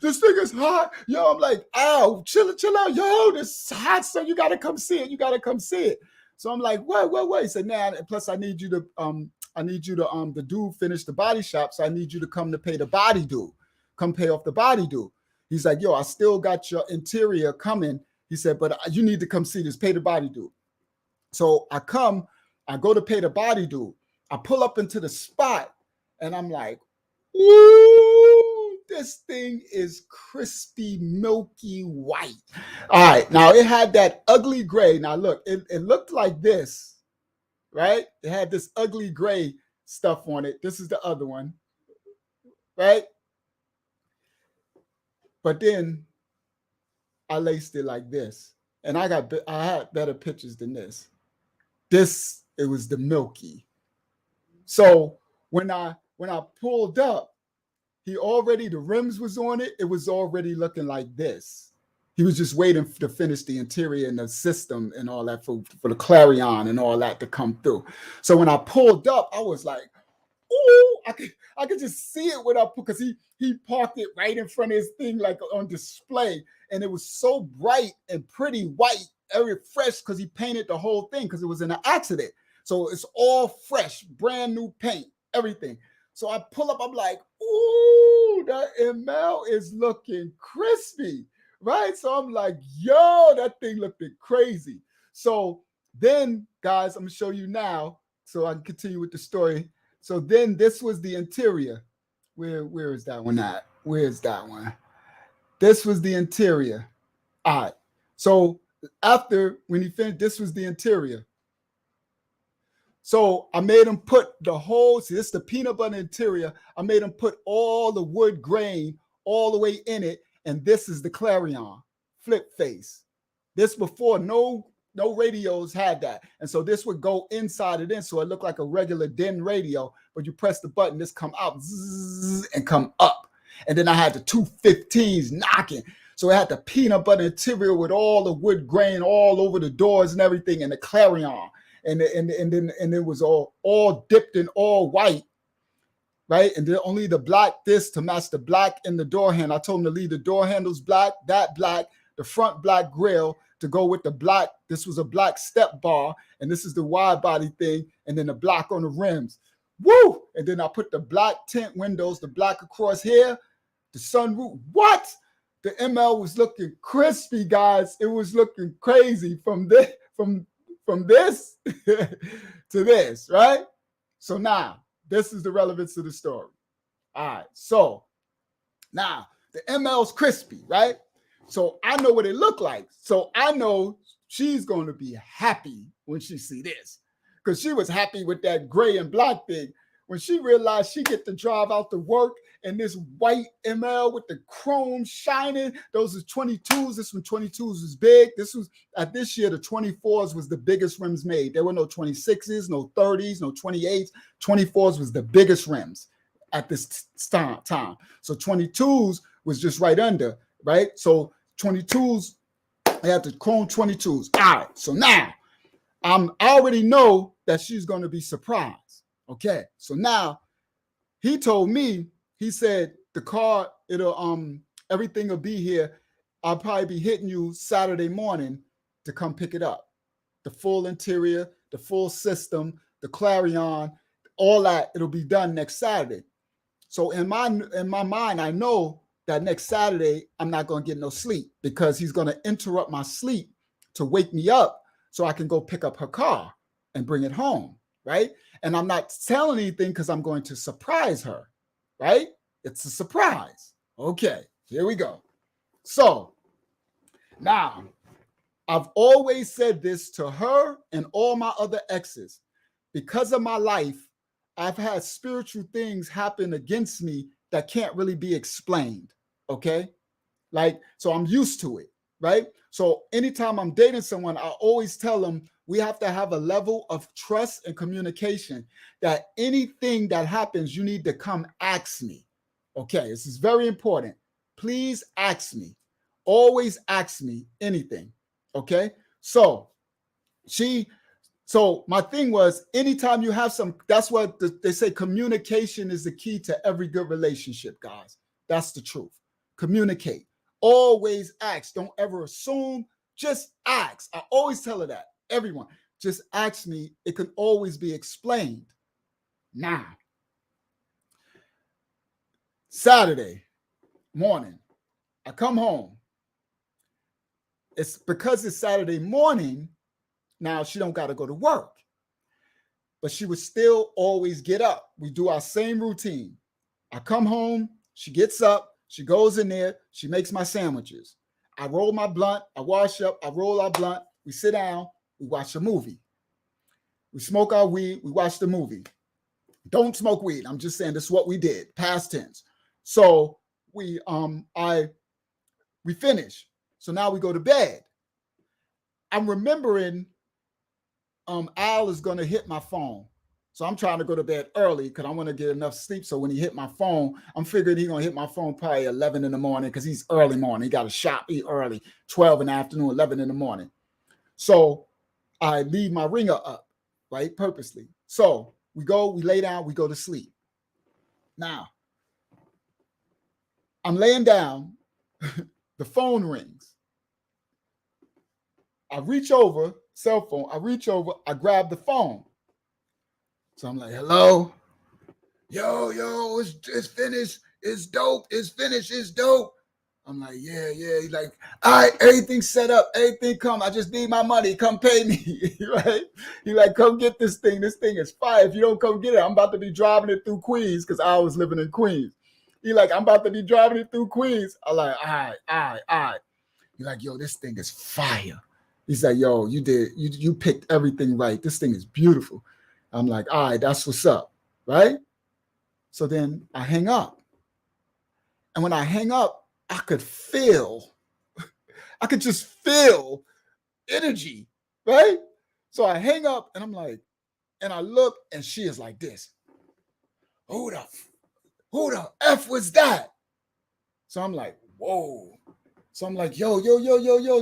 this thing is hot. Yo, I'm like, ow, chill out. Yo, this is hot, so you got to come see it. So I'm like, what? He said, nah, plus I need you to, the dude finished the body shop. So I need you to come to pay the body dude. Come pay off the body dude. He's like, yo, I still got your interior coming. He said, but you need to come see this, pay the body dude. So I go to pay the body dude. I pull up into the spot and I'm like, ooh, this thing is crispy, milky white. All right, now it had that ugly gray. Now look, it looked like this, right? It had this ugly gray stuff on it. This is the other one, right? But then I laced it like this, and I had better pictures than this. This, it was the milky. So when I pulled up, the rims was on it. It was already looking like this. He was just waiting to finish the interior and the system and all that for the Clarion and all that to come through. So when I pulled up, I was like, ooh, I could just see it because he parked it right in front of his thing, like on display. And it was so bright and pretty white, very fresh, because he painted the whole thing because it was in an accident. So it's all fresh, brand new paint, everything. So I pull up, I'm like, ooh, that ML is looking crispy, right? So I'm like, yo, that thing looked crazy. So then, guys, I'm gonna show you now so I can continue with the story. So then this was the interior. Where is that one at? Where's that one? This was the interior. All right. So after, when he finished, this was the interior. So I made him put the whole, see, this is the peanut butter interior. I made him put all the wood grain all the way in it. And this is the Clarion flip face. This before, no radios had that. And so this would go inside it in. So it looked like a regular DIN radio, but you press the button, this come out zzz, and come up. And then I had the 215s knocking. So it had the peanut butter interior with all the wood grain all over the doors and everything, and the Clarion. And then it was all dipped in all white, right? And then only the black disc to match the black in the door handle. I told him to leave the door handles black, that black, the front black grill to go with the black. This was a black step bar, and this is the wide body thing, and then the black on the rims. Woo! And then I put the black tint windows, the black across here, the sunroof. What? The ML was looking crispy, guys. It was looking crazy from this to this, right? So now, this is the relevance of the story. All right, so now the ML's crispy, right? So I know what it looked like. So I know she's going to be happy when she see this, because she was happy with that gray and black thing. When she realized she get to drive out to work in this white ML with the chrome shining, those are 22s. This one 22s was big. This year, the 24s was the biggest rims made. There were no 26s, no 30s, no 28s. 24s was the biggest rims at this time. So 22s was just right under, right? So 22s, I had the chrome 22s. All right, so now I already know that she's going to be surprised. Okay, so now he told me, he said the car, everything will be here. I'll probably be hitting you Saturday morning to come pick it up. The full interior, the full system, the Clarion, all that, it'll be done next Saturday. So in my mind, I know that next Saturday, I'm not going to get no sleep because he's going to interrupt my sleep to wake me up so I can go pick up her car and bring it home, right? And I'm not telling anything because I'm going to surprise her, right? It's a surprise. Okay, here we go. So now, I've always said this to her and all my other exes. Because of my life, I've had spiritual things happen against me that can't really be explained, okay? So I'm used to it, right? So anytime I'm dating someone, I always tell them we have to have a level of trust and communication that anything that happens, you need to come ask me, okay? This is very important. Please ask me. Always ask me anything, okay? So my thing was, anytime you have that's what they say, communication is the key to every good relationship, guys. That's the truth. Communicate. Always ask. Don't ever assume. Just ask. I always tell her that. Everyone, just ask me. It can always be explained. Now, Saturday morning, I come home. It's because it's Saturday morning. Now she don't got to go to work, but she would still always get up. We do our same routine. I come home, she gets up, She goes in there. She makes my sandwiches. I roll my blunt. I wash up. I roll our blunt. We sit down. We watch a movie. We smoke our weed. We watch the movie. Don't smoke weed. I'm just saying this is what we did. Past tense. So we finish. So now we go to bed. I'm remembering Al is going to hit my phone. So I'm trying to go to bed early because I want to get enough sleep. So when he hit my phone, I'm figuring he's going to hit my phone probably 11 in the morning because he's early morning. He got to shop, eat early, 12 in the afternoon, 11 in the morning. So I leave my ringer up, right, purposely. So we lay down, we go to sleep. Now, I'm laying down. The phone rings. I reach over, cell phone. I grab the phone. So I'm like, hello? Yo, it's finished. It's dope. It's finished. It's dope. I'm like, yeah. He's like, all right, everything's set up. Everything come. I just need my money. Come pay me. Right? He's like, come get this thing. This thing is fire. If you don't come get it, I'm about to be driving it through Queens because I was living in Queens. He's like, I'm about to be driving it through Queens. I'm like, all right. He's like, yo, this thing is fire. He's like, yo, you picked everything right. This thing is beautiful. I'm like, all right, that's what's up, right? So then I hang up. And when I hang up, I could just feel energy, right? So I hang up and I'm like, and I look and she is like this. Who the F was that? So I'm like, whoa. So I'm like, yo,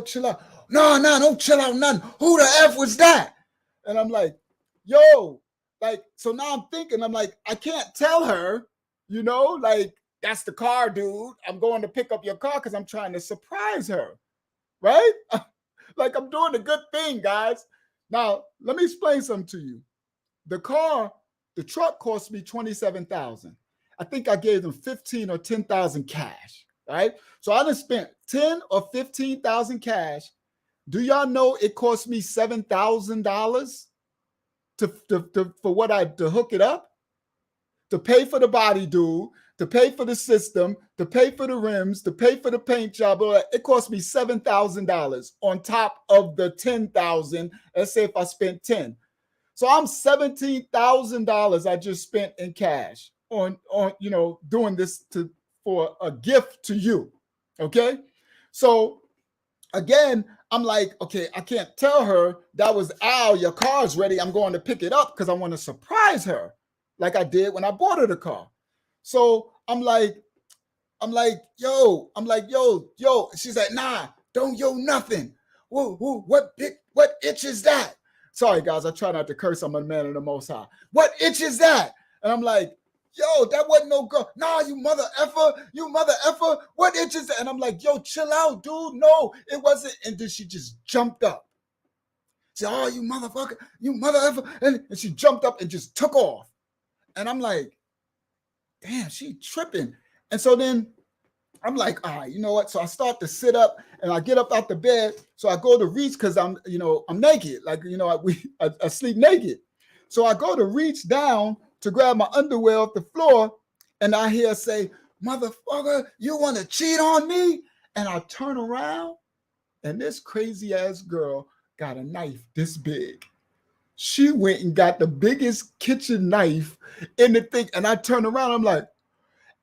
chill out. No, don't chill out nothing. Who the F was that? And I'm like, yo, like, so now I'm thinking, I'm like, I can't tell her, like, that's the car, dude. I'm going to pick up your car because I'm trying to surprise her, right? Like, I'm doing a good thing, guys. Now, let me explain something to you. The truck cost me $27,000. I think I gave them $15,000 or $10,000 cash, right? So I done spent $10,000 or $15,000 cash. Do y'all know it cost me $7,000 to hook it up, to pay for the body dude, to pay for the system, to pay for the rims, to pay for the paint job? It cost me $7,000 on top of the $10,000. Let's say if I spent $10,000. So I'm $17,000 I just spent in cash on doing this for a gift to you. Okay. So again, I'm like, okay, I can't tell her that was Al, your car's ready. I'm going to pick it up because I want to surprise her like I did when I bought her the car. So I'm like, yo. She's like, nah, don't yo nothing. Whoa, what itch is that? Sorry, guys, I try not to curse. I'm a man of the Most High. What itch is that? And I'm like, yo, that wasn't no girl. Nah, you mother effer. What itch is that? And I'm like, yo, chill out, dude. No, it wasn't. And then she just jumped up. She said, oh, you motherfucker, you mother effer. And she jumped up and just took off. And I'm like, damn, she tripping. And so then I'm like, all right, you know what? So I start to sit up and I get up out the bed. So I go to reach because I'm naked. Like, I sleep naked. So I go to reach down to grab my underwear off the floor. And I hear her say, motherfucker, you want to cheat on me? And I turn around and this crazy ass girl got a knife this big. She went and got the biggest kitchen knife in the thing. And I turn around, I'm like,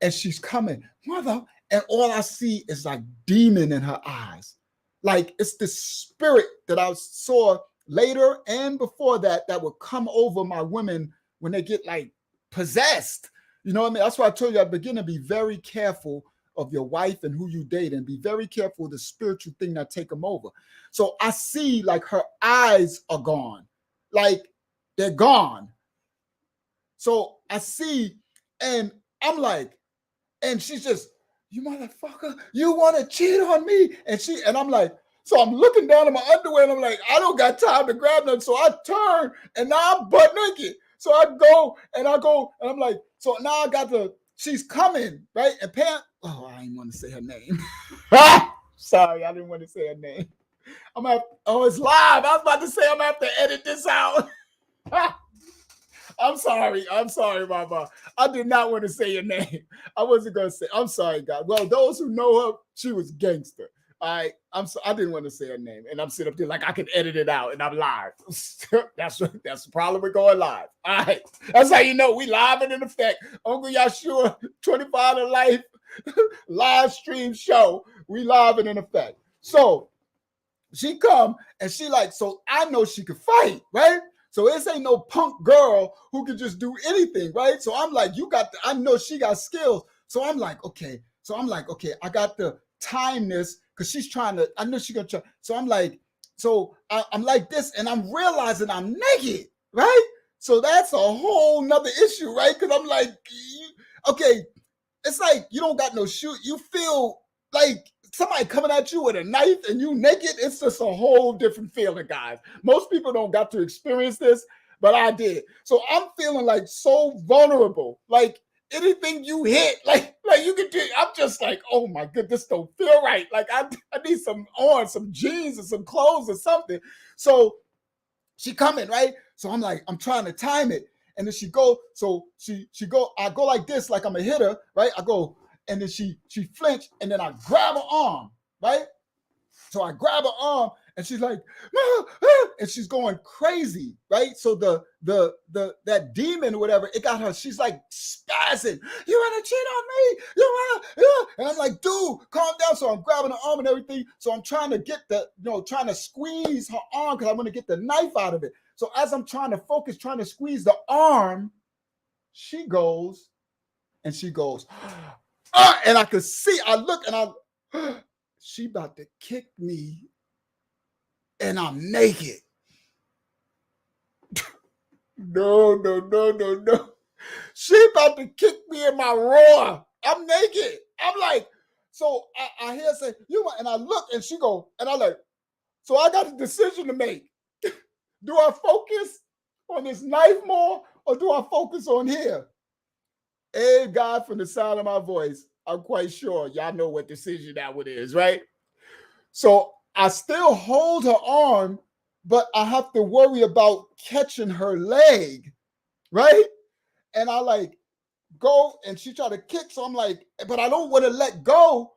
and she's coming, mother. And all I see is like demon in her eyes. Like it's the spirit that I saw later and before that would come over my women when they get like possessed. You know what I mean? That's why I told you at the beginning, be very careful of your wife and who you date, and be very careful of the spiritual thing that take them over. So I see like her eyes are gone. Like they're gone. So I see, and I'm like, and she's just, you motherfucker, you want to cheat on me? And I'm like, so I'm looking down at my underwear and I'm like, I don't got time to grab them. So I turn and now I'm butt naked. So I go and I'm like, so now I got she's coming, right? And I didn't want to say her name. Sorry, I didn't want to say her name. It's live. I was about to say I'm going to have to edit this out. I'm sorry, Mama. I did not want to say your name. I wasn't gonna say. I'm sorry, God. Well, those who know her, she was gangster. I didn't want to say her name, and I'm sitting up there like I can edit it out, and I'm live. that's the problem with going live. All right, that's how you know we live and in effect. Uncle Yahshuah, 25 to life live stream show. We live and in effect. So she come and she like, so I know she could fight, right? So this ain't no punk girl who can just do anything, right? So I'm like, I know she got skills. So I'm like, okay. I got to time this because she's trying to, I know she's gonna try. So I'm like, I'm like this and I'm realizing I'm naked, right? So that's a whole nother issue, right? Because I'm like, okay, it's like you don't got no shoe. You feel like somebody coming at you with a knife and you naked. It's just a whole different feeling, guys. Most people don't got to experience this, but I did. So I'm feeling like so vulnerable. Like anything you hit, like you can do. I'm just like, oh my goodness, this don't feel right. Like I need some jeans and some clothes or something. So she coming, right? So I'm like, I'm trying to time it. And then she go, I go like this, like I'm a hitter, right? I go, and then she flinch, and then I grab her arm, right? So I grab her arm, and she's like, and she's going crazy, right? So that demon or whatever, it got her. She's like spazzing. You wanna cheat on me? And I'm like, dude, calm down. So I'm grabbing her arm and everything. So I'm trying to get trying to squeeze her arm because I want to get the knife out of it. So as I'm trying to focus, trying to squeeze the arm, she goes, and I could see. I look, and she about to kick me, and I'm naked. No. She about to kick me in my raw. I'm naked. I'm like, so I hear her say, and I look, and she go, and I like, so I got a decision to make. Do I focus on this knife more, or do I focus on here? Hey, God, from the sound of my voice, I'm quite sure y'all know what decision that one is, right? So I still hold her arm, but I have to worry about catching her leg, right? And I like go, and she try to kick, so I'm like, but I don't want to let go,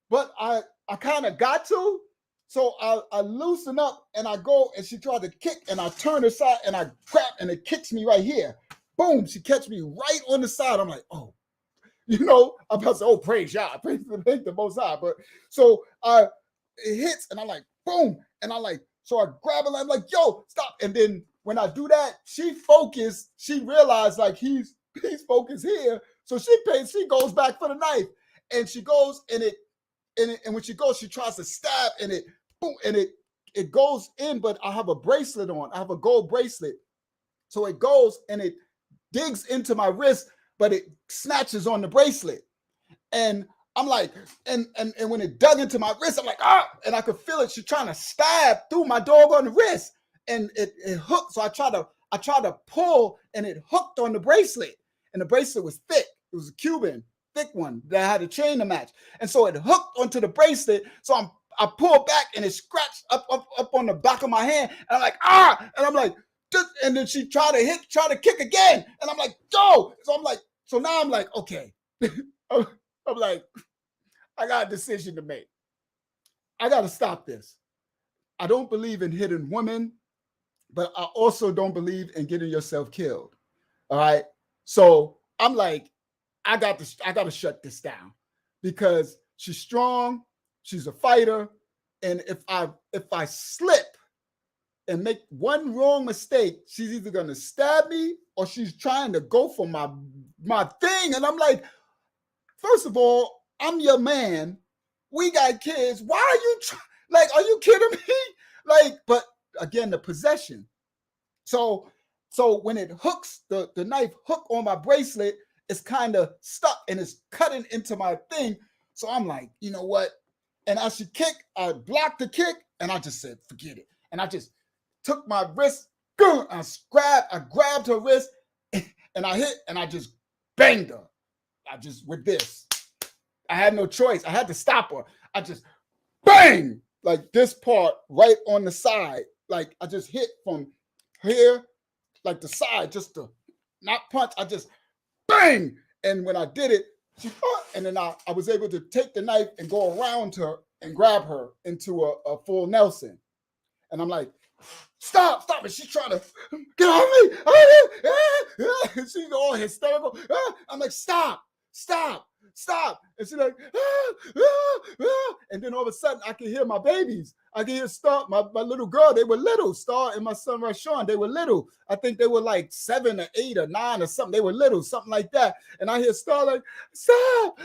but I kind of got to. So I loosen up, and I go, and she tried to kick, and I turn aside, and I grab, and it kicks me right here. Boom, she catch me right on the side. I'm like, oh, I'm about to say, oh, praise Yah, praise the Most High. But so it hits, and I'm like, boom, and I like, so I grab her, I'm like, yo, stop. And then when I do that, she focused, she realized like he's focused here. So she goes back for the knife, and she goes, and when she goes, she tries to stab, and it boom, and it goes in, but I have a bracelet on. I have a gold bracelet. So it goes and it digs into my wrist, but it snatches on the bracelet. And I'm like, and when it dug into my wrist, I'm like, and I could feel it. She's trying to stab through my doggone wrist, and it hooked. So I try to pull, and it hooked on the bracelet, and the bracelet was thick. It was a Cuban thick one that had a chain to match, and so it hooked onto the bracelet. So I pulled back, and it scratched up on the back of my hand, and I'm like, and I'm like, and then she tried to kick again, and I'm like, go. So now I'm like, okay. I'm like, I got a decision to make. I got to stop this. I don't believe in hitting women, but I also don't believe in getting yourself killed. All right. So I'm like, I got to shut this down because she's strong. She's a fighter. And if I slip and make one wrong mistake, she's either going to stab me or she's trying to go for my thing. And I'm like, first of all, I'm your man. We got kids. Why are you are you kidding me? But again, the possession. So when it hooks, the knife hook on my bracelet, it's kind of stuck and it's cutting into my thing. So I'm like, you know what? And as she kicked, I blocked the kick, and I just said, forget it. And I just took my wrist, I grabbed her wrist, and I hit, and I just banged her. With this. I had no choice. I had to stop her. I just bang, like this part right on the side. Like I just hit from here, like the side, just to not punch, I just bang. And when I did it, she and then I was able to take the knife and go around her and grab her into a full Nelson. And I'm like, stop. And she's trying to get off me. She's all hysterical. I'm like, stop. And she's like, and then all of a sudden I can hear my babies. I can hear Star, my little girl. They were little, Star and my son Rashawn. They were little. I think they were like 7 or 8 or 9 or something. They were little, something like that. And I hear Star like, stop.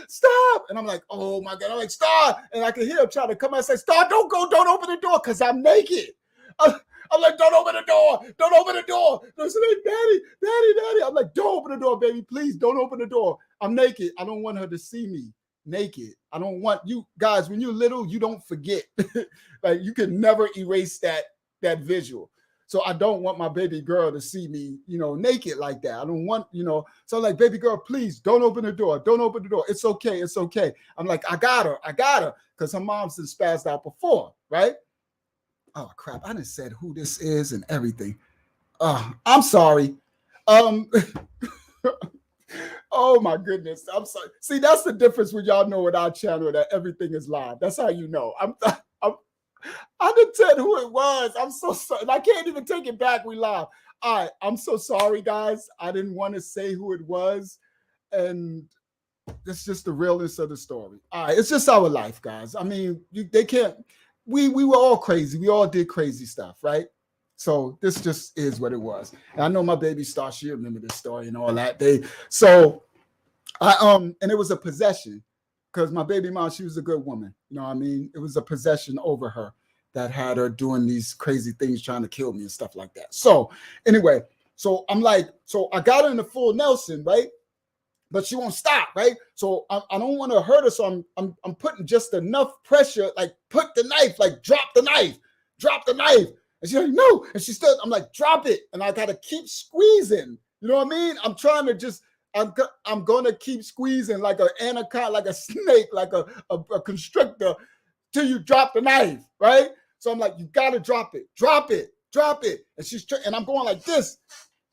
And I'm like, oh my God. I'm like, Star. And I can hear him trying to come out and say, Star, don't open the door because I'm naked. I'm like, don't open the door. She's like, Daddy. I'm like, don't open the door, baby. Please don't open the door. I'm naked. I don't want her to see me naked. I don't want you guys, when you're little, you don't forget. Like you can never erase that visual. So I don't want my baby girl to see me, naked like that. I don't want, so I'm like, baby girl, please don't open the door. It's okay. I'm like, I got her. Because her mom's been spazzed out before, right? Oh crap, I done said who this is and everything. I'm sorry. Oh my goodness, I'm sorry. See, that's the difference when y'all know with our channel that everything is live. That's how you know. I didn't tell who it was. I'm so sorry. And I can't even take it back. We live. All right, I'm so sorry, guys. I didn't want to say who it was. And it's just the realness of the story. All right, it's just our life, guys. I mean, they can't. We were all crazy. We all did crazy stuff, right? So this just is what it was. And I know my baby Star, she remember this story and all that. And it was a possession because my baby mom, she was a good woman. You know what I mean? It was a possession over her that had her doing these crazy things, trying to kill me and stuff like that. So anyway, so I'm like, so I got her in the full Nelson, right? But she won't stop, right? So I don't want to hurt her. So I'm putting just enough pressure, like put the knife, like drop the knife. And she's like, no. And she still, I'm like, drop it. And I got to keep squeezing. You know what I mean? I'm trying to just, I'm going to keep squeezing like an anaconda, like a snake, like a constrictor till you drop the knife, right? So I'm like, you got to drop it. And I'm going like this.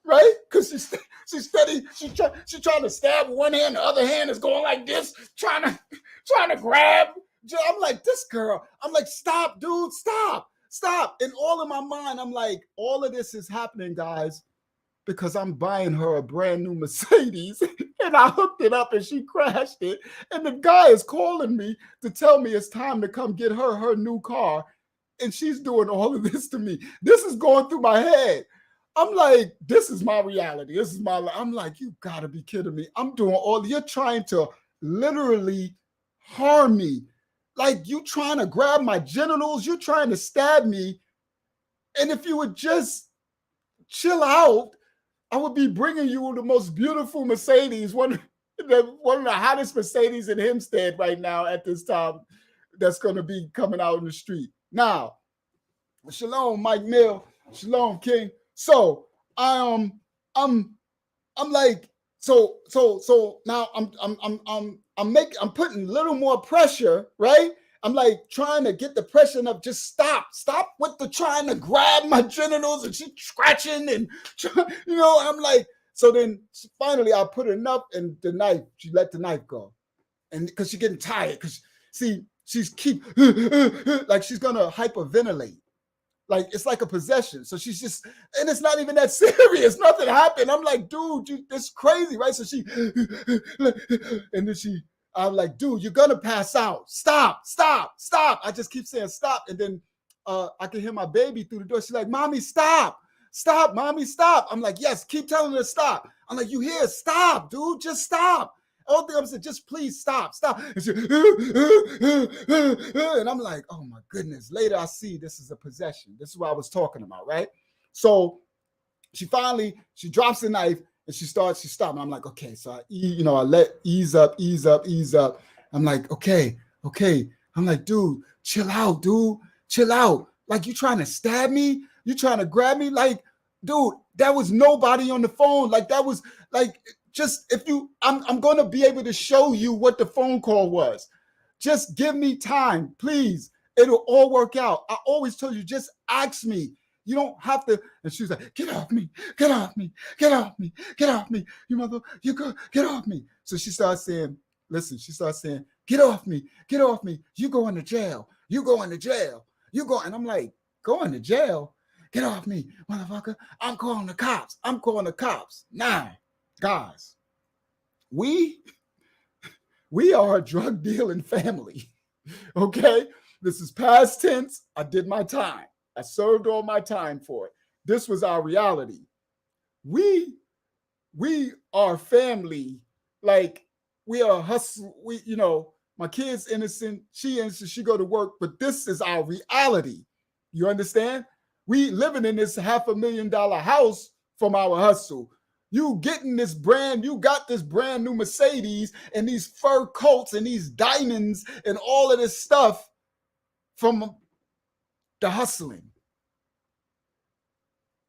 Right? Because she's steady. She's trying to stab with one hand. The other hand is going like this, trying to grab. I'm like, this girl. I'm like, stop, dude, stop. And all in my mind, I'm like, all of this is happening, guys, because I'm buying her a brand new Mercedes, and I hooked it up, and she crashed it. And the guy is calling me to tell me it's time to come get her new car, and she's doing all of this to me. This is going through my head. I'm like, this is my reality. This is my life. I'm like, you gotta be kidding me. I'm doing you're trying to literally harm me. Like you trying to grab my genitals, you're trying to stab me. And if you would just chill out, I would be bringing you the most beautiful Mercedes, one of the hottest Mercedes in Hempstead right now at this time that's gonna be coming out in the street. Now, shalom, Mike Mill, shalom, King. So I'm like, so now I'm putting a little more pressure, right? I'm like trying to get the pressure up. Just stop with the trying to grab my genitals, and she's scratching and I'm like, so then finally I put enough in the knife. She let the knife go, and because she's getting tired, because she's keep like she's gonna hyperventilate. Like, it's like a possession. So she's just, and it's not even that serious. Nothing happened. I'm like, dude, it's crazy, right? So and then I'm like, dude, you're going to pass out. Stop. I just keep saying stop. And then I can hear my baby through the door. She's like, mommy, stop. Mommy, stop. I'm like, yes, keep telling her to stop. I'm like, you hear? Stop, dude. Just stop. All thing I'm saying, just please stop. And, and I'm like, oh my goodness. Later I see this is a possession. This is what I was talking about, right? So she drops the knife and she stops. I'm like, okay. So I let ease up. I'm like, okay. I'm like, dude, chill out. Like, you trying to stab me? You trying to grab me? Like, dude, that was nobody on the phone. Like, that was like, just I'm going to be able to show you what the phone call was. Just give me time, please. It'll all work out. I always told you, just ask me. You don't have to. And she's like, get off me, get off me, get off me, get off me. You mother, you go, get off me. So she starts saying, listen, she starts saying, get off me, get off me. You going to jail. You going to jail. You go. And I'm like, going to jail? Get off me, motherfucker. I'm calling the cops. I'm calling the cops. Nah, guys, we are a drug dealing family. Okay? This is past tense. I did my time. I served all my time for it. This was our reality. We are family. Like, we are hustle. We, my kid's innocent. She innocent. She go to work. But this is our reality. You understand? We living in this $500,000 house from our hustle. You got this brand new Mercedes and these fur coats and these diamonds and all of this stuff from the hustling.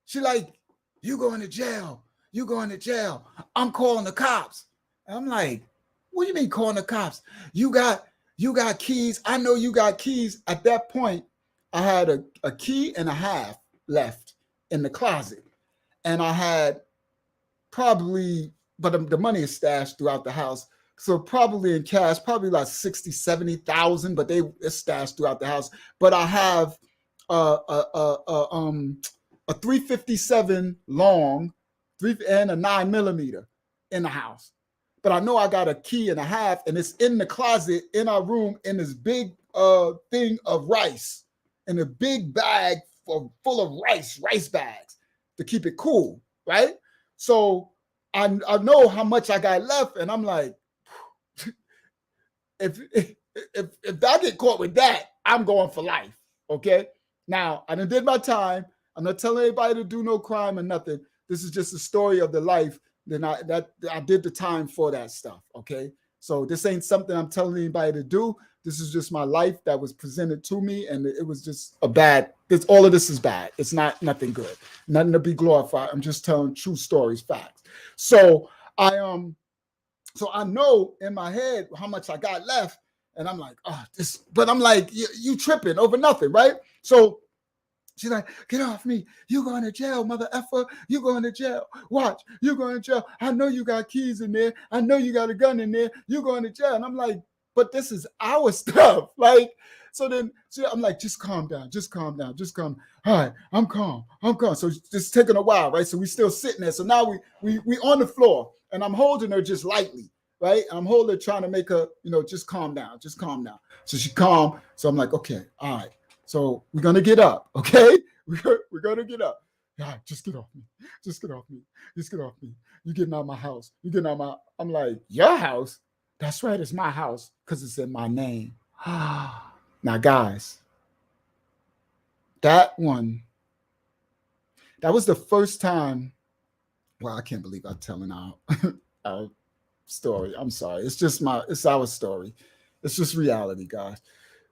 She like, you going to jail. You going to jail. I'm calling the cops. I'm like, what do you mean calling the cops? You got keys. I know you got keys. At that point, I had a key and a half left in the closet. And I had probably, but the money is stashed throughout the house. So probably in cash, probably like 60, 70,000, but it's stashed throughout the house. But I have a 357 long and a 9mm in the house. But I know I got a key and a half, and it's in the closet in our room in this big thing of rice, in a big bag full of rice bags to keep it cool, right? So I know how much I got left, and I'm like, if I get caught with that, I'm going for life. Okay. Now I done did my time. I'm not telling anybody to do no crime or nothing. This is just a story of the life. Then I did the time for that stuff. Okay. So this ain't something I'm telling anybody to do. This is just my life that was presented to me, and it was just all of this is bad. It's nothing good, nothing to be glorified. I'm just telling true stories, facts. So I know in my head how much I got left, and I'm like, but I'm like, you tripping over nothing, right? So she's like, get off me. You going to jail, mother effer. You going to jail. Watch, you going to jail. I know you got keys in there. I know you got a gun in there. You going to jail. And I'm like, but this is our stuff. Like, so then I'm like, just calm down. Just calm down. Just calm. All right, I'm calm. So it's taking a while, right? So we still sitting there. So now we on the floor, and I'm holding her just lightly, right? I'm holding her, trying to make her, just calm down. Just calm down. So she calm. So I'm like, okay, all right. So we're going to get up, okay? We're going to get up. All right, just get off me. Just get off me. Just get off me. You getting out of my house. You getting out of I'm like, your house? That's right, it's my house because it's in my name. Now, guys, that was the first time. Well, I can't believe I'm telling our story. I'm sorry. It's our story. It's just reality, guys.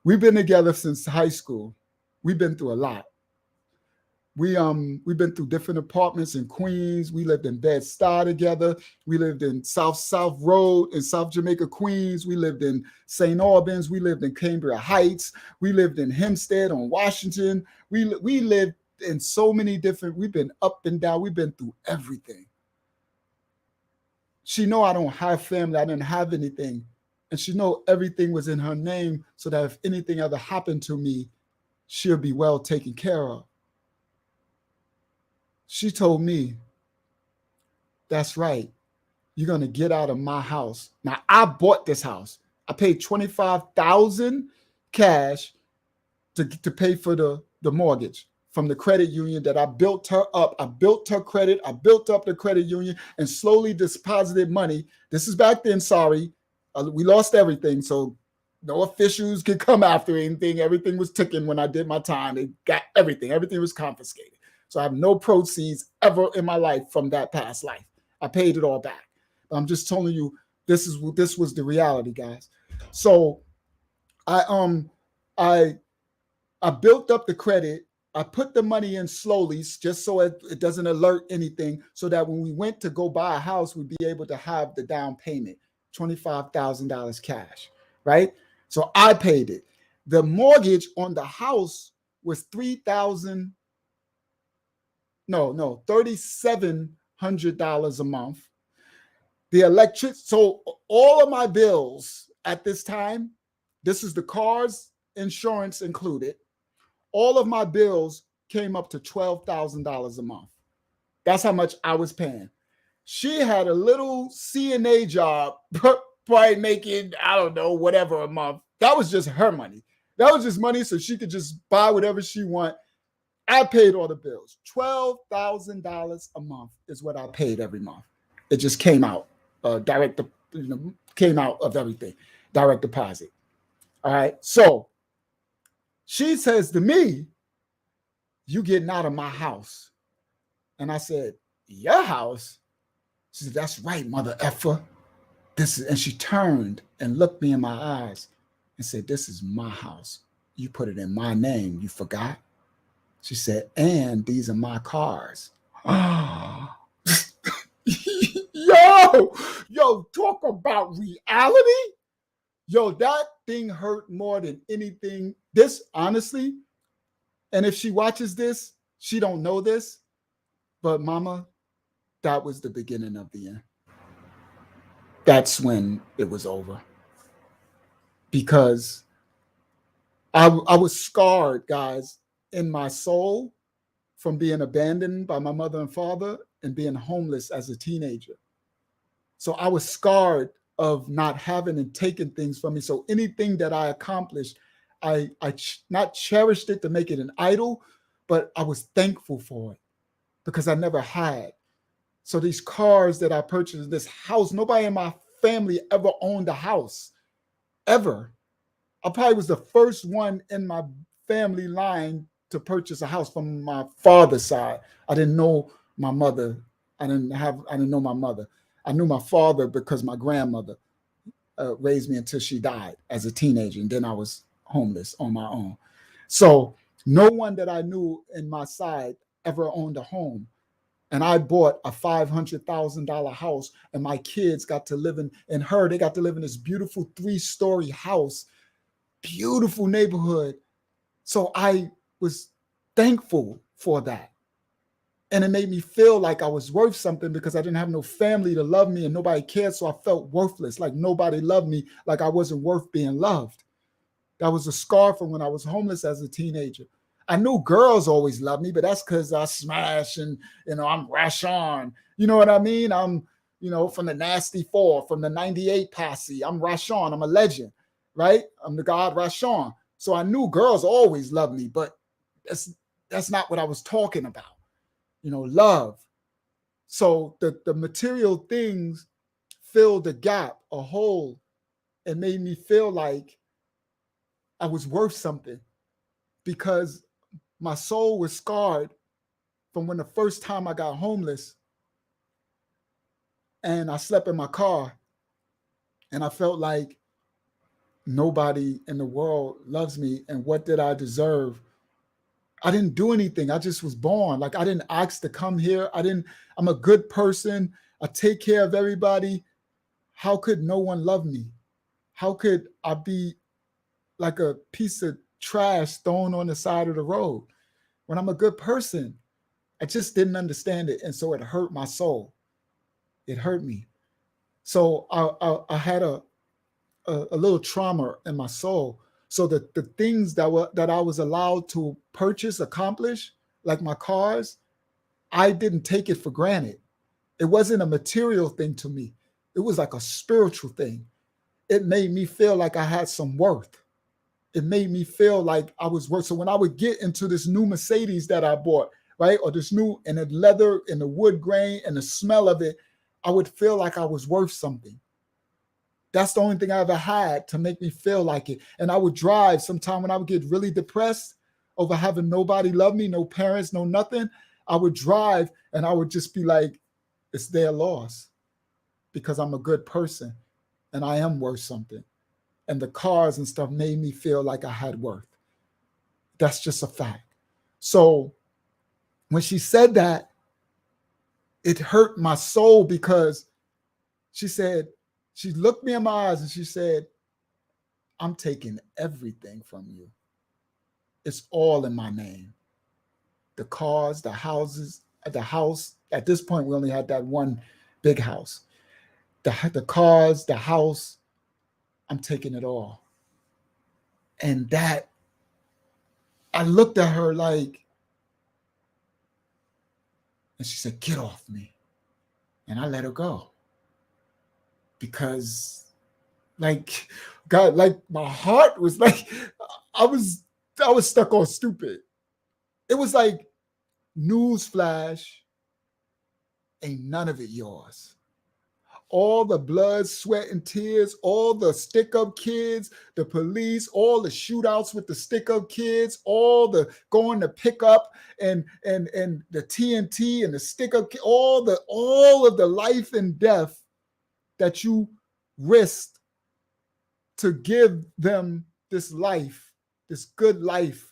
We've been together since high school. We've been through a lot. We've been through different apartments in Queens. We lived in Bed-Stuy together. We lived in South Road in South Jamaica, Queens. We lived in St. Albans. We lived in Cambria Heights. We lived in Hempstead on Washington. We lived in so many different. We've been up and down. We've been through everything. She know I don't have family. I didn't have anything. And she know everything was in her name so that if anything ever happened to me, she'll be well taken care of. She told me, that's right. You're going to get out of my house. Now, I bought this house. I paid $25,000 cash to pay for the mortgage from the credit union that I built her up. I built her credit. I built up the credit union and slowly deposited money. This is back then, sorry. We lost everything. So no officials could come after anything. Everything was taken when I did my time. They got everything. Everything was confiscated. So I have no proceeds ever in my life from that past life. I paid it all back. But I'm just telling you, this was the reality, guys. So I built up the credit. I put the money in slowly just so it doesn't alert anything, so that when we went to go buy a house, we'd be able to have the down payment, $25,000 cash, right? So I paid it. The mortgage on the house was $3,000 no, $3,700 a month. The electric, so all of my bills at this time, this is the car's insurance included. All of my bills came up to $12,000 a month. That's how much I was paying. She had a little CNA job, probably making, I don't know, whatever a month. That was just her money. That was just money so she could just buy whatever she want. I paid all the bills. $12,000 a month is what I paid every month. It just came out, direct, came out of everything, direct deposit. All right. So she says to me, "You getting out of my house?" And I said, "Your house?" She said, "That's right, mother effer. This is," and she turned and looked me in my eyes and said, "This is my house. You put it in my name. You forgot?" She said, "And these are my cars." Yo, talk about reality. Yo, that thing hurt more than anything. This, honestly, and if she watches this, she don't know this, but mama, that was the beginning of the end. That's when it was over. Because I was scarred, guys, in my soul from being abandoned by my mother and father and being homeless as a teenager. So I was scarred of not having and taking things from me. So anything that I accomplished, I not cherished it to make it an idol, but I was thankful for it because I never had. So these cars that I purchased, this house, nobody in my family ever owned a house, ever. I probably was the first one in my family line to purchase a house from my father's side. I didn't know my mother. I didn't know my mother. I knew my father because my grandmother raised me until she died as a teenager, and then I was homeless on my own. So no one that I knew in my side ever owned a home. And I bought a $500,000 house, and my kids got to live they got to live in this beautiful 3-story house, beautiful neighborhood. So I was thankful for that. And it made me feel like I was worth something because I didn't have no family to love me and nobody cared. So I felt worthless, like nobody loved me, like I wasn't worth being loved. That was a scar from when I was homeless as a teenager. I knew girls always loved me, but that's because I smash and, I'm Rashawn. You know what I mean? I'm, from the Nasty Four, from the 98 posse. I'm Rashawn. I'm a legend, right? I'm the God Rashawn. So I knew girls always loved me, but that's not what I was talking about. Love. So the material things filled a gap, a hole, and made me feel like I was worth something because my soul was scarred from when the first time I got homeless and I slept in my car and I felt like nobody in the world loves me. And what did I deserve? I didn't do anything. I just was born. Like I didn't ask to come here. I'm a good person. I take care of everybody. How could no one love me? How could I be like a piece of trash thrown on the side of the road when I'm a good person? I just didn't understand it. And so it hurt my soul. It hurt me. So I had a little trauma in my soul. So the things that I was allowed to purchase, accomplish, like my cars, I didn't take it for granted. It wasn't a material thing to me. It was like a spiritual thing. It made me feel like I had some worth. It made me feel like I was worth. So when I would get into this new Mercedes that I bought, right, or this new, and the leather and the wood grain and the smell of it, I would feel like I was worth something. That's the only thing I ever had to make me feel like it. And I would drive sometime when I would get really depressed over having nobody love me, no parents, no nothing. I would drive and I would just be like, it's their loss because I'm a good person and I am worth something. And the cars and stuff made me feel like I had worth. That's just a fact. So when she said that, it hurt my soul because she looked me in my eyes and she said, I'm taking everything from you. It's all in my name. The cars, the houses, the house. At this point, we only had that one big house. The cars, the house, I'm taking it all. And that, I looked at her like, and she said, get off me. And I let her go. Because, like, God, like my heart was like, I was stuck on stupid. It was like, newsflash, ain't none of it yours. All the blood, sweat, and tears, all the stick-up kids, the police, all the shootouts with the stick-up kids, all the going to pick up and the TNT and the stick-up, all of the life and death that you risked to give them this life, this good life.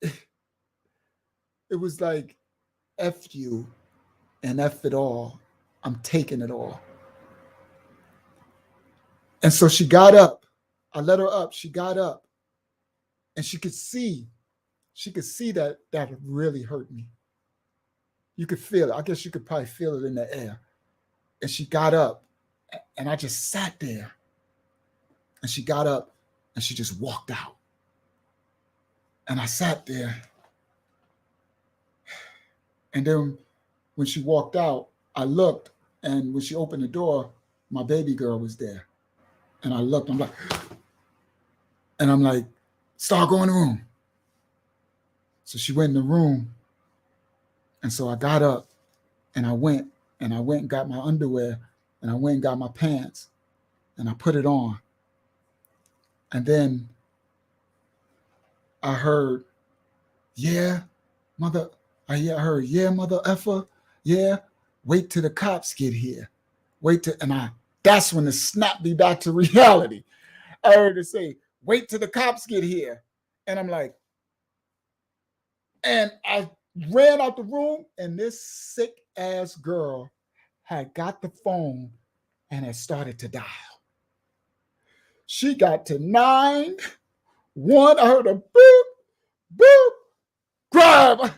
It was like, F you and F it all. I'm taking it all. And so she got up. I let her up. She got up. And she could see that really hurt me. You could feel it. I guess you could probably feel it in the air. And she got up. And I just sat there. And she got up and she just walked out. And I sat there. And then when she walked out, I looked. And when she opened the door, my baby girl was there. And I looked, I'm like, start going in the room. So she went in the room. And so I got up and I went and got my underwear and I went and got my pants and I put it on. And then I heard, yeah, mother, I heard, yeah, mother effer, yeah, wait till the cops get here. That's when it snapped me back to reality. I heard it say, wait till the cops get here. And I'm like, and I ran out the room and this sick ass girl had got the phone and had started to dial. She got to 911. I heard a boop, boop, grab.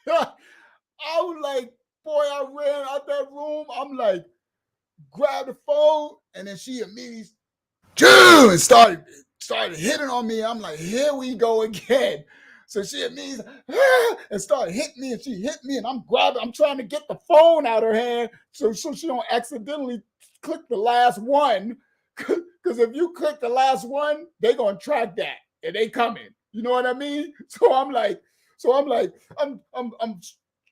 I was like, boy, I ran out that room. I'm like, grab the phone, and then she immediately and started hitting on me. I'm like, here we go again. So she immediately and started hitting me, and she hit me, and I'm trying to get the phone out of her hand so she don't accidentally click the last one. Because if you click the last one, they're gonna track that and they coming. You know what I mean? So I'm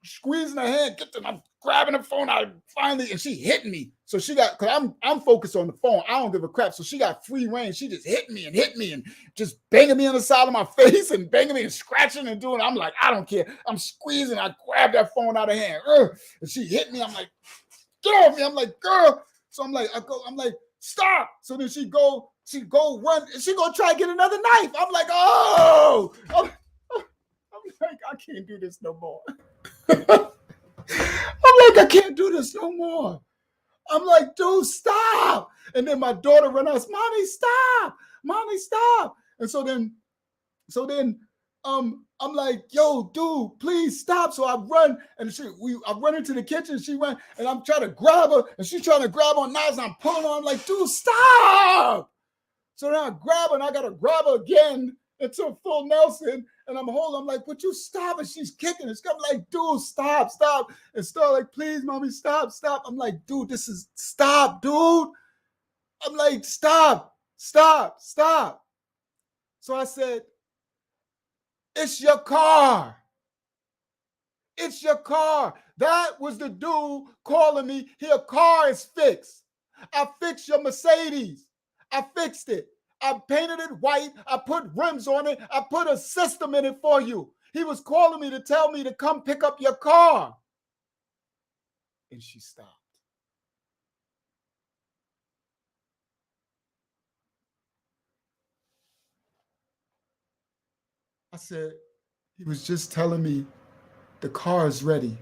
squeezing her hand, I'm grabbing the phone out finally, and she hit me. So she got, because I'm focused on the phone. I don't give a crap. So she got free reign. She just hit me and just banging me on the side of my face and banging me and scratching and doing. I'm like, I don't care. I'm squeezing. I grab that phone out of her hand. And she hit me. I'm like, get off me. I'm like, girl. So I'm like, stop. So then she go run. And she gonna try to get another knife. I'm like, oh. I'm like, I can't do this no more. I'm like, I can't do this no more. I'm like, dude, stop. And then my daughter ran out, Mommy, stop. Mommy, stop. And so then I'm like, yo, dude, please stop. So I run and I run into the kitchen. She ran and I'm trying to grab her and she's trying to grab on knives and I'm pulling on. I'm like, dude, stop. So then I grab her and I got to grab her again into full Nelson. And I'm like, would you stop? And she's kicking. And I'm like, dude, stop. And Star like, please, Mommy, stop. I'm like, dude, stop, dude. I'm like, stop. So I said, it's your car. It's your car. That was the dude calling me. Your car is fixed. I fixed your Mercedes. I fixed it. I painted it white. I put rims on it. I put a system in it for you. He was calling me to tell me to come pick up your car. And she stopped. I said, he was just telling me the car is ready.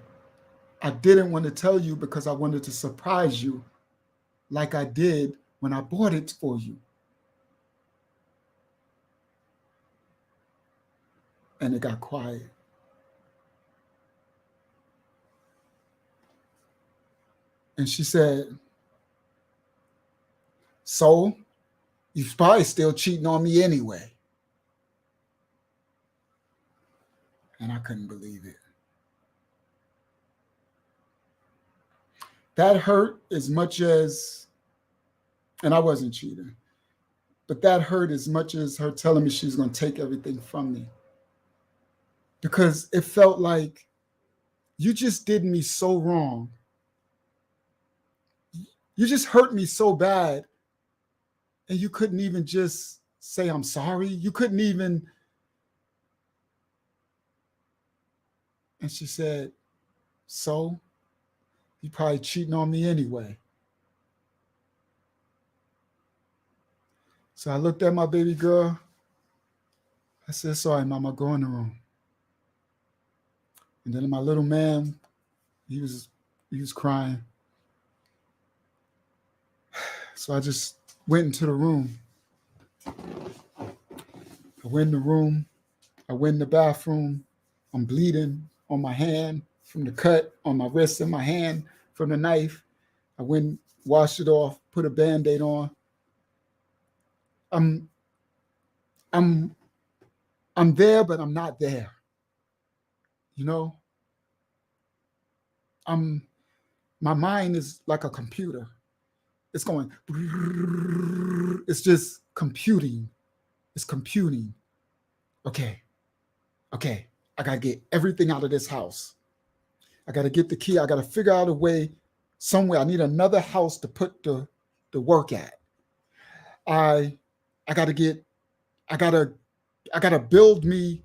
I didn't want to tell you because I wanted to surprise you like I did when I bought it for you. And it got quiet. And she said, so you're probably still cheating on me anyway. And I couldn't believe it. That hurt as much as, and I wasn't cheating, but that hurt as much as her telling me she was going to take everything from me. Because it felt like you just did me so wrong. You just hurt me so bad. And you couldn't even just say, I'm sorry. You couldn't even. And she said, so you probably cheating on me anyway. So I looked at my baby girl. I said, sorry, Mama, go in the room. And then my little man, he was crying. So I just went into the room. I went in the room. I went in the bathroom. I'm bleeding on my hand from the cut on my wrist and my hand from the knife. I went, washed it off, put a Band-Aid on. I'm there, but I'm not there. You know? My mind is like a computer. It's going, it's just computing. It's computing. Okay. I got to get everything out of this house. I got to get the key. I got to figure out a way somewhere. I need another house to put the work at. I got to build me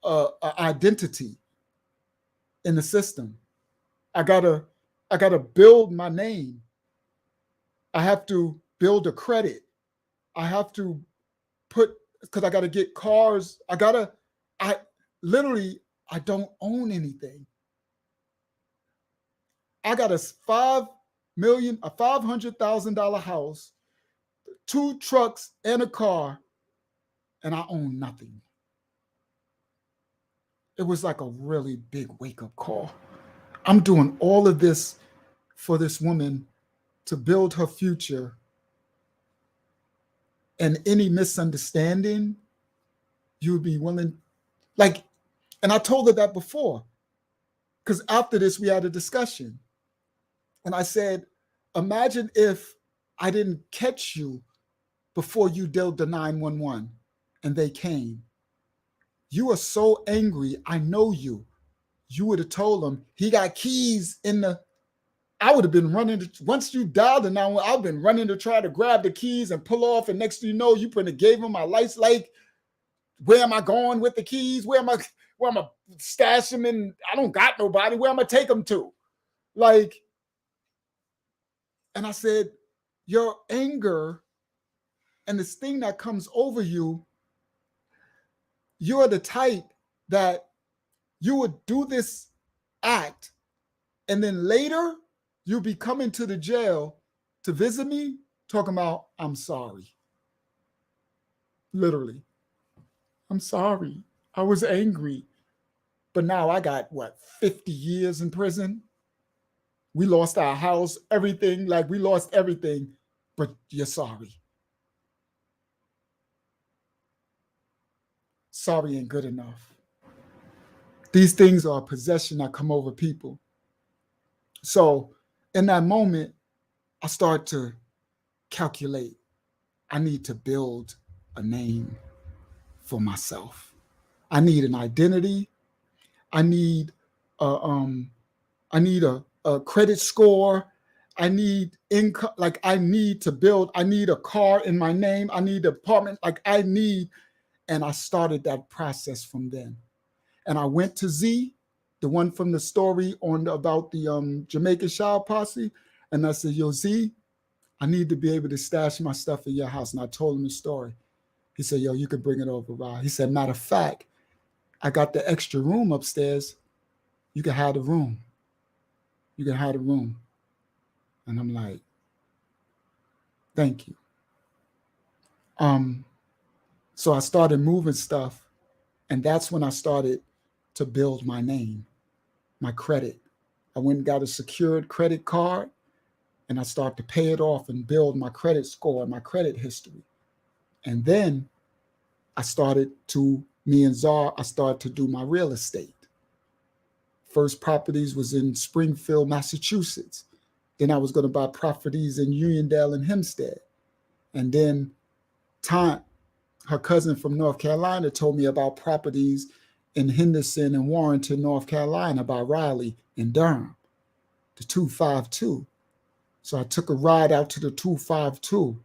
a identity in the system. I got to build my name. I have to build a credit. I have to because I got to get cars. I don't own anything. I got a $500,000 house, 2 trucks and a car, and I own nothing. It was like a really big wake-up call. I'm doing all of this for this woman to build her future, and any misunderstanding, you would be willing, and I told her that before, because after this, we had a discussion. And I said, imagine if I didn't catch you before you dialed the 911 and they came. You are so angry. I know you. You would have told them he got keys in the. I would have been running. Once you dialed the 911, I've been running to try to grab the keys and pull off. And next thing you know, you probably gave him my lights. Like, where am I going with the keys? Where am I stash them in? I don't got nobody. Where am I take them to? And I said, your anger and this thing that comes over you, you're the type that you would do this act, and then later you'll be coming to the jail to visit me, talking about, I'm sorry. Literally. I'm sorry. I was angry. But now I got, 50 years in prison? We lost our house, everything. We lost everything, but you're sorry. Sorry ain't good enough. These things are a possession that come over people. So in that moment, I start to calculate. I need to build a name for myself. I need an identity. I need a credit score. I need income. I need to build. I need a car in my name. I need an apartment. And I started that process from then. And I went to Z, the one from the story about the Jamaican Child Posse. And I said, yo, Z, I need to be able to stash my stuff in your house. And I told him the story. He said, yo, you can bring it over, Rod. He said, matter of fact, I got the extra room upstairs. You can have the room. You can have the room. And I'm like, thank you. So I started moving stuff. And that's when I started to build my name, my credit. I went and got a secured credit card, and I started to pay it off and build my credit score and my credit history. And then me and Czar, I started to do my real estate. First properties was in Springfield, Massachusetts. Then I was going to buy properties in Uniondale and Hempstead. And then her cousin from North Carolina told me about properties in Henderson and Warrenton, North Carolina, by Raleigh and Durham, the 252. So I took a ride out to the 252,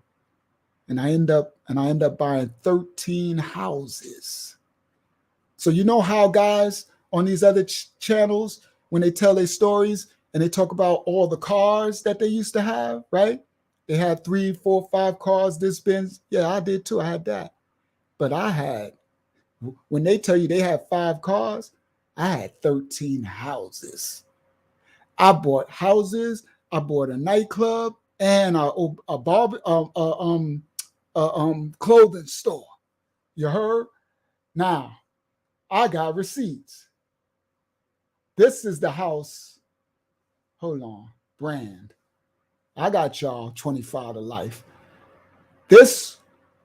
and I end up buying 13 houses. So you know how guys on these other channels, when they tell their stories and they talk about all the cars that they used to have, right? They had 3, 4, 5 cars, this BENZ. Yeah, I did too. I had that. But when they tell you they had 5 cars, I had 13 houses. I bought houses, I bought a nightclub, and a clothing store. You heard? Now, I got receipts. This is the house. Hold on. Brand. I got y'all 25 to life. This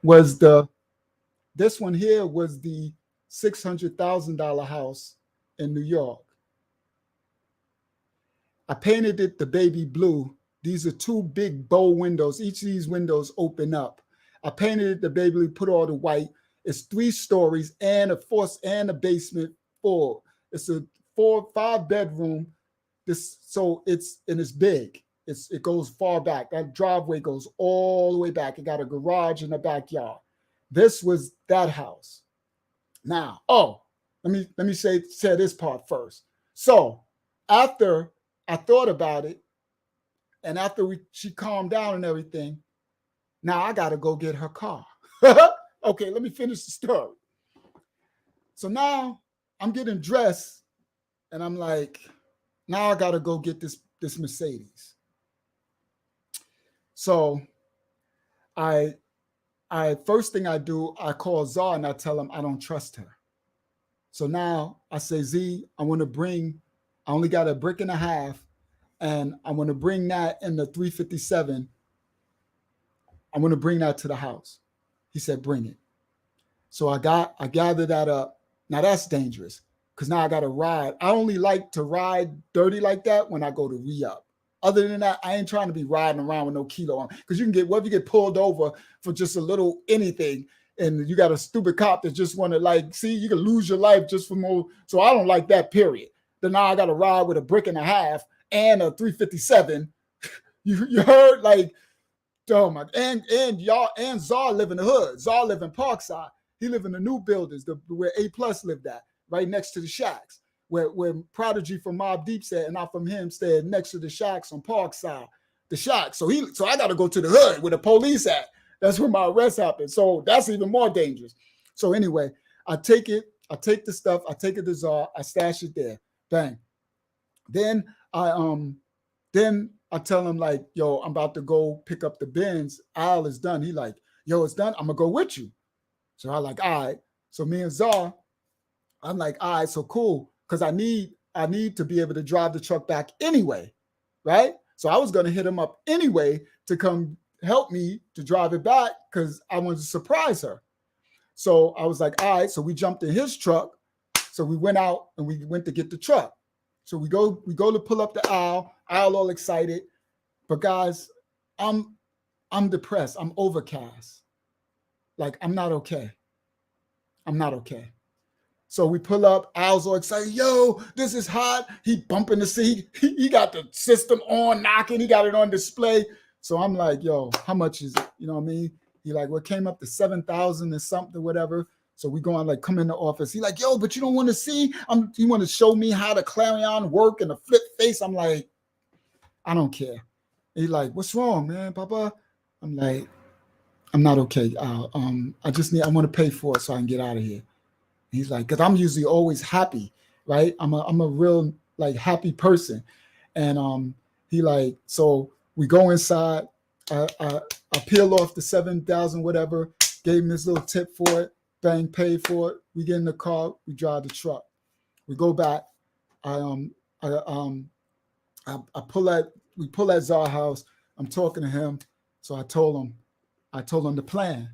one here was the $600,000 house in New York. I painted it the baby blue. These are 2 big bow windows. Each of these windows open up. I painted it the baby blue, put all the white. It's 3 stories and a basement full. It's a 4-5 bedroom. It's big. It goes far back. That driveway goes all the way back. It got a garage in the backyard. This was that house. Now, let me say this part first. So after I thought about it, and after she calmed down and everything, now I got to go get her car. Okay, let me finish the story. So now I'm getting dressed, and I'm like, now I got to go get this Mercedes. So first thing I do, I call Czar and I tell him I don't trust her. So now I say, Z, I only got a brick and a half, and I want to bring that in the 357. I want to bring that to the house. He said, bring it. So I gathered that up. Now that's dangerous because now I got to ride. I only like to ride dirty like that when I go to re-up. Other than that, I ain't trying to be riding around with no kilo on, because you can get, what if you get pulled over for just a little anything, and you got a stupid cop that just want to you can lose your life just for more. So I don't like that, period. Then now I got to ride with a brick and a half and a 357. You heard? Oh my, and y'all, and Czar live in the hood. Czar live in Parkside. He live in the new buildings, where A+ lived at, right next to the shacks, where Prodigy from Mobb Deep said, and I from him stayed next to the shacks on Parkside, the shacks. So I got to go to the hood where the police at. That's where my arrest happened. So that's even more dangerous. So anyway, I take the stuff, I take it to Czar, I stash it there, bang. Then I tell him yo, I'm about to go pick up the BENZ. Al is done. He yo, it's done. I'm gonna go with you. So I all right. So me and Czar, I'm all right, so cool. Because I need to be able to drive the truck back anyway, right? So I was gonna hit him up anyway to come help me to drive it back because I wanted to surprise her. So I was all right. So we jumped in his truck. So we went out and we went to get the truck. So we go to pull up the aisle all excited. But guys, I'm depressed. I'm overcast. I'm not okay. I'm not okay. So we pull up, Al's all excited. Yo, this is hot. He bumping the seat. He got the system on, knocking. He got it on display. So I'm like, yo, how much is it? You know what I mean? He it came up to 7,000 or something, whatever. So we go on, come in the office. He yo, but you don't want to see? You want to show me how the clarion work and the flip face? I'm like, I don't care. He what's wrong, man, Papa? I'm like, I'm not okay. I want to pay for it so I can get out of here. He's because I'm usually always happy, right? I'm a real happy person. And he so we go inside. I peel off the 7,000, whatever, gave him this little tip for it, bang, paid for it. We get in the car, we drive the truck. We go back. I We pull at Czar house. I'm talking to him. So I told him the plan.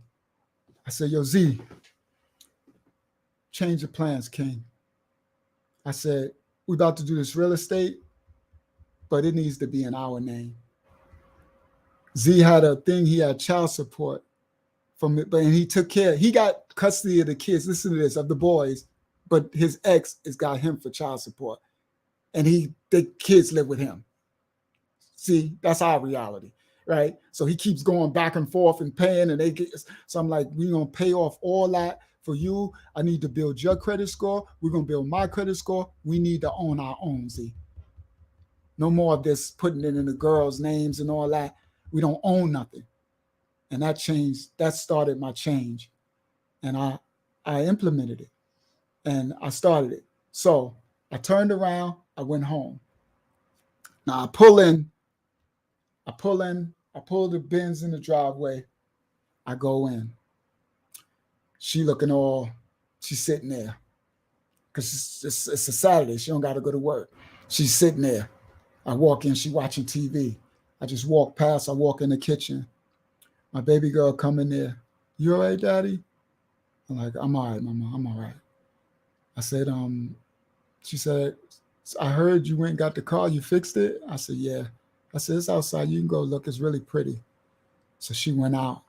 I said, yo, Z, change the plans, King. I said, we about to do this real estate, but it needs to be in our name. Z had a thing, he had child support from it, but and he took care, he got custody of the kids, listen to this, of the boys, but his ex has got him for child support. And the kids live with him. See, that's our reality, right? So he keeps going back and forth and paying, and so I'm like, we're gonna pay off all that for you. I need to build your credit score. We're gonna build my credit score. We need to own our own, Z. No more of this putting it in the girls' names and all that. We don't own nothing. And that started my change. And I implemented it. And I started it. So I turned around, I went home. Now I pull the BENZ in the driveway. I go in. She's sitting there. Because it's a Saturday. She don't got to go to work. She's sitting there. I walk in, she watching TV. I just walk past, I walk in the kitchen. My baby girl come in there. You all right, Daddy? I'm like, I'm all right, Mama, I'm all right. I said, she said, I heard you went and got the car, you fixed it? I said, yeah. I said, it's outside, you can go look, it's really pretty. So she went out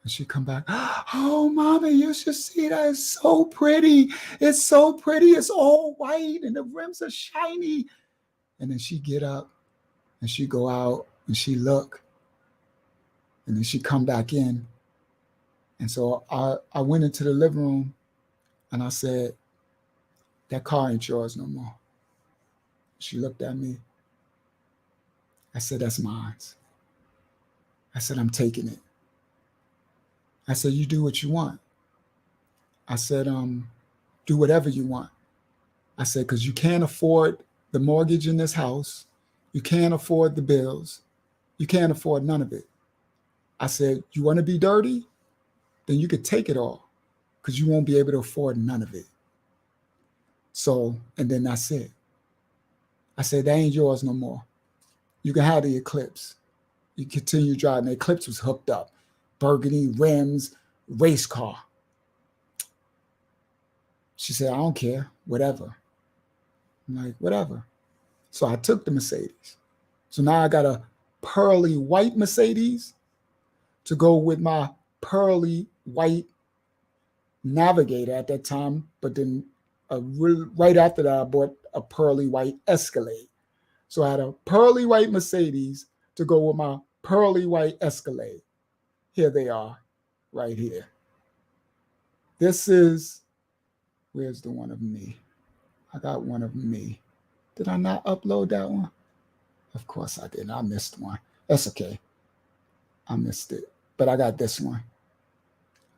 and she come back, oh, Mommy, you should see that, it's so pretty. It's so pretty, it's all white and the rims are shiny. And then she get up and she go out and she look. And then she come back in. And so I went into the living room and I said, that car ain't yours no more. She looked at me. I said, that's mine. I said, I'm taking it. I said, you do what you want. I said, do whatever you want. I said, because you can't afford the mortgage in this house. You can't afford the bills. You can't afford none of it. I said, you want to be dirty? Then you could take it all because you won't be able to afford none of it. So, and then that's it. I said, that ain't yours no more. You can have the Eclipse. You continue driving. The Eclipse was hooked up. Burgundy, rims, race car. She said, I don't care, whatever. I'm like, whatever. So I took the Mercedes. So now I got a pearly white Mercedes to go with my pearly white Navigator at that time. But then right after that, I bought a pearly white Escalade. So I had a pearly white Mercedes to go with my pearly white Escalade. Here they are, right here. This is, where's the one of me? I got one of me. Did I not upload that one? Of course I didn't. I missed one. That's okay. I missed it. But I got this one.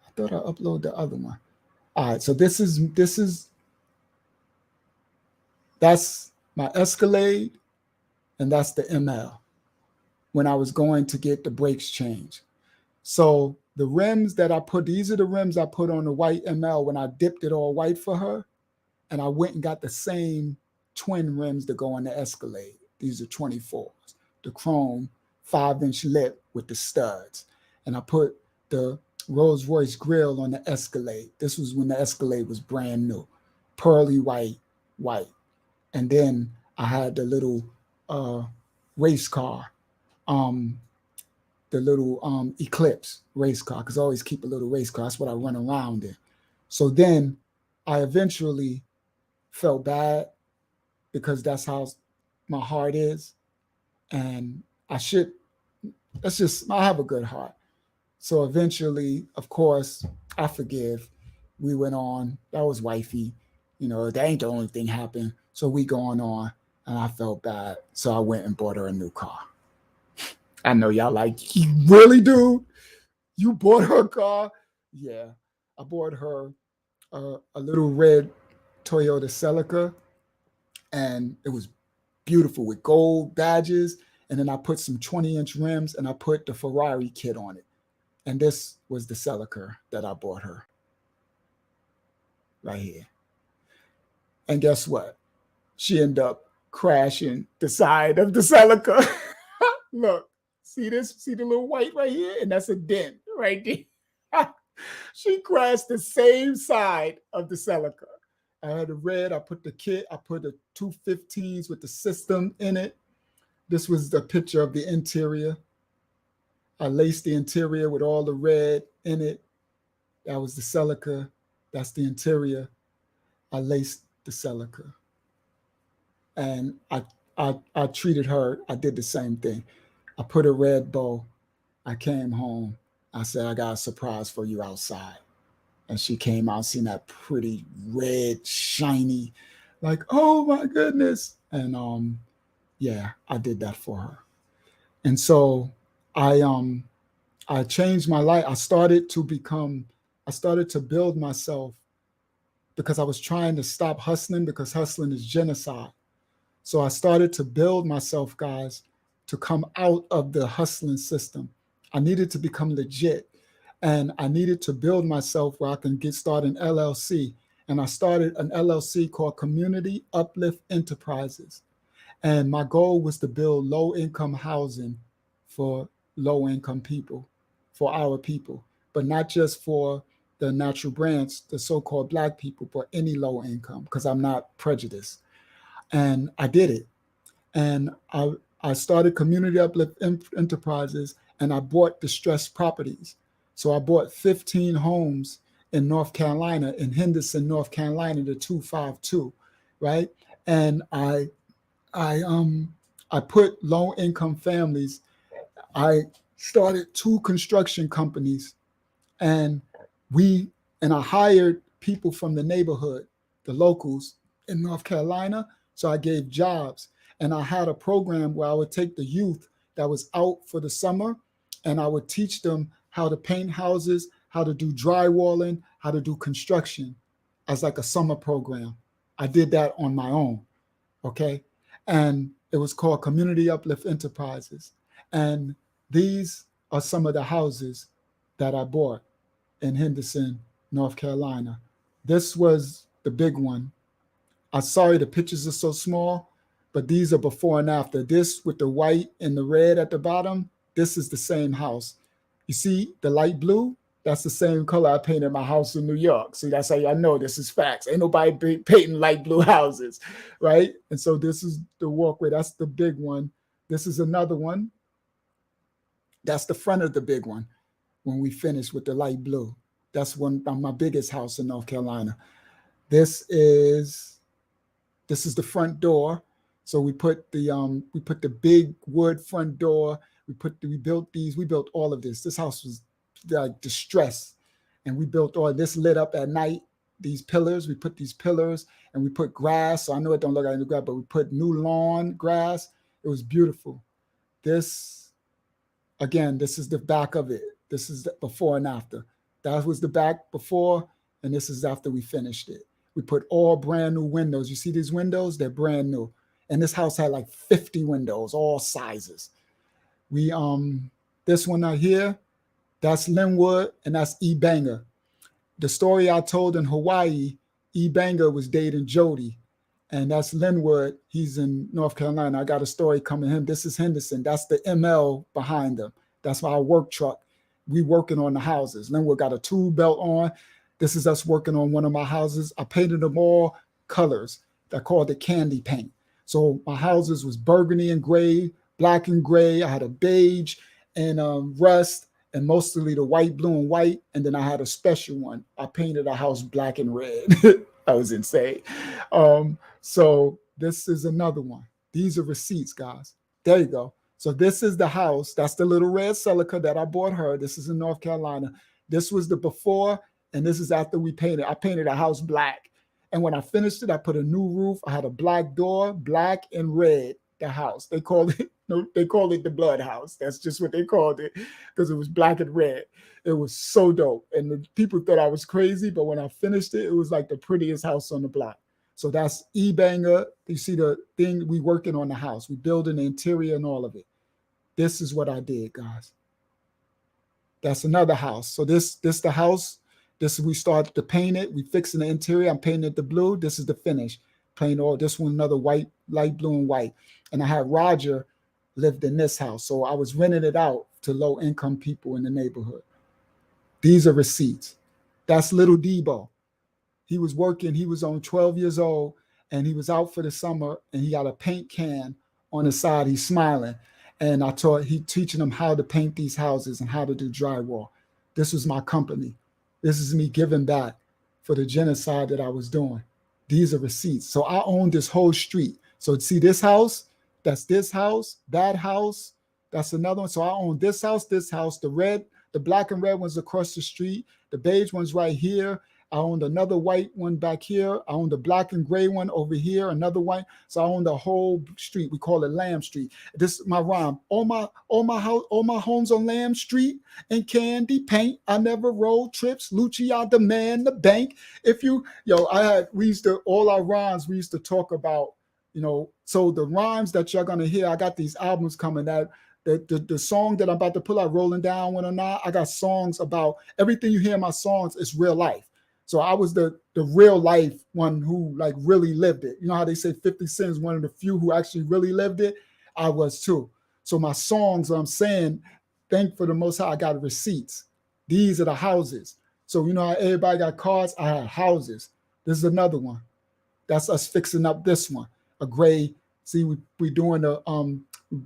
I thought I uploaded the other one. All right, so that's my Escalade, and that's the ML when I was going to get the brakes changed. So the rims that I put, these are the rims I put on the white ML when I dipped it all white for her, and I went and got the same twin rims to go on the Escalade. These are 24s, the chrome 5-inch lip with the studs. And I put the Rolls Royce grill on the Escalade. This was when the Escalade was brand new, pearly white. And then I had the little race car, the little Eclipse race car, because I always keep a little race car. That's what I run around in. So then I eventually felt bad because that's how my heart is. And I have a good heart. So eventually, of course, I forgive. We went on. That was wifey. That ain't the only thing happened. So we going on, and I felt bad. So I went and bought her a new car. I know y'all like, you really, dude? You bought her a car? Yeah. I bought her a little red Toyota Celica, and it was beautiful with gold badges. And then I put some 20-inch rims, and I put the Ferrari kit on it. And this was the Celica that I bought her right here. And guess what? She ended up crashing the side of the Celica. Look, see this? See the little white right here? And that's a dent right there. She crashed the same side of the Celica. I had a red, I put the kit, I put the 215s with the system in it. This was the picture of the interior. I laced the interior with all the red in it. That was the Celica. That's the interior. I laced the Celica. And I treated her, I did the same thing. I put a red bow. I came home. I said, I got a surprise for you outside. And she came out, seen that pretty red, shiny, like, oh my goodness. And yeah, I did that for her. And so I changed my life. I started to build myself because I was trying to stop hustling because hustling is genocide. So I started to build myself, guys, to come out of the hustling system. I needed to become legit. And I needed to build myself where I can get started an LLC. And I started an LLC called Community Uplift Enterprises. And my goal was to build low-income housing for low-income people, for our people, but not just for the natural branch, the so-called Black people, but any low income, because I'm not prejudiced. And I did it. And I started Community Uplift Enterprises, and I bought distressed properties. So I bought 15 homes in North Carolina, in Henderson, North Carolina, the 252, right? And I put low income families. I started 2 construction companies, and I hired people from the neighborhood, the locals in North Carolina. So I gave jobs, and I had a program where I would take the youth that was out for the summer, and I would teach them how to paint houses, how to do drywalling, how to do construction as like a summer program. I did that on my own, okay? And it was called Community Uplift Enterprises. And these are some of the houses that I bought in Henderson, North Carolina. This was the big one. I'm sorry the pictures are so small, but these are before and after. This with the white and the red at the bottom, this is the same house. You see the light blue? That's the same color I painted my house in New York. See, that's how I know this is facts. Ain't nobody painting light blue houses, right? And so this is the walkway. That's the big one. This is another one. That's the front of the big one when we finish with the light blue. That's my biggest house in North Carolina. This is the front door. So we put the big wood front door. We built all of this. This house was like distressed, and we built all this lit up at night. These pillars, we put these pillars, and we put grass. So I know it don't look like any grass, but we put new lawn grass. It was beautiful. This is the back of it. This is the before and after. That was the back before, and this is after we finished it. We put all brand new windows. You see these windows? They're brand new. And this house had like 50 windows, all sizes. We this one out here, that's Linwood, and that's E. Banger. The story I told in Hawaii, E. Banger was dating Jody, and that's Linwood. He's in North Carolina. I got a story coming to him. This is Henderson. That's the ML behind them. That's our work truck. We working on the houses. Linwood got a tool belt on. This is us working on one of my houses. I painted them all colors. I called it candy paint. So my houses was burgundy and gray, black and gray. I had a beige and rust, and mostly the white, blue, and white. And then I had a special one. I painted a house black and red. That was insane. So this is another one. These are receipts, guys. There you go. So this is the house. That's the little red Celica that I bought her. This is in North Carolina. This was the before, and this is after we painted. I painted a house black. And when I finished it, I put a new roof. I had a black door, black and red, the house. They called it the blood house. That's just what they called it, because it was black and red. It was so dope. And the people thought I was crazy, but when I finished it, it was like the prettiest house on the block. So that's E-Banger. You see the thing, we working on the house. We building the interior and all of it. This is what I did, guys. That's another house. So this the house. This we started to paint it. We fixing the interior. I'm painting it the blue. This is the finish. Plain all this one, another white, light blue and white. And I had Roger lived in this house. So I was renting it out to low income people in the neighborhood. These are receipts. That's little Debo. He was working, he was on 12 years old, and he was out for the summer, and he got a paint can on the side. He's smiling. And he teaching them how to paint these houses and how to do drywall. This was my company. This is me giving back for the genocide that I was doing. These are receipts. So I own this whole street. So see this house, that's this house, that's another one. So I own this house, the black and red ones across the street, the beige ones right here. I owned another white one back here. I owned a black and gray one over here, another white. So I owned the whole street. We call it Lamb Street. This is my rhyme. All my homes on Lamb Street and candy paint. I never roll trips. Lucci, I demand the bank. We used to, all our rhymes, we used to talk about, so the rhymes that you're going to hear, I got these albums coming out. The song that I'm about to pull out, Rolling Down When or Not, I got songs about everything you hear in my songs is real life. So I was the real life one who like really lived it. You know how they say 50 Cent is one of the few who actually really lived it? I was too. So my songs, I'm saying, thank for the Most High, I got receipts. These are the houses. So you know how everybody got cars? I had houses. This is another one. That's us fixing up this one. A gray, see, we doing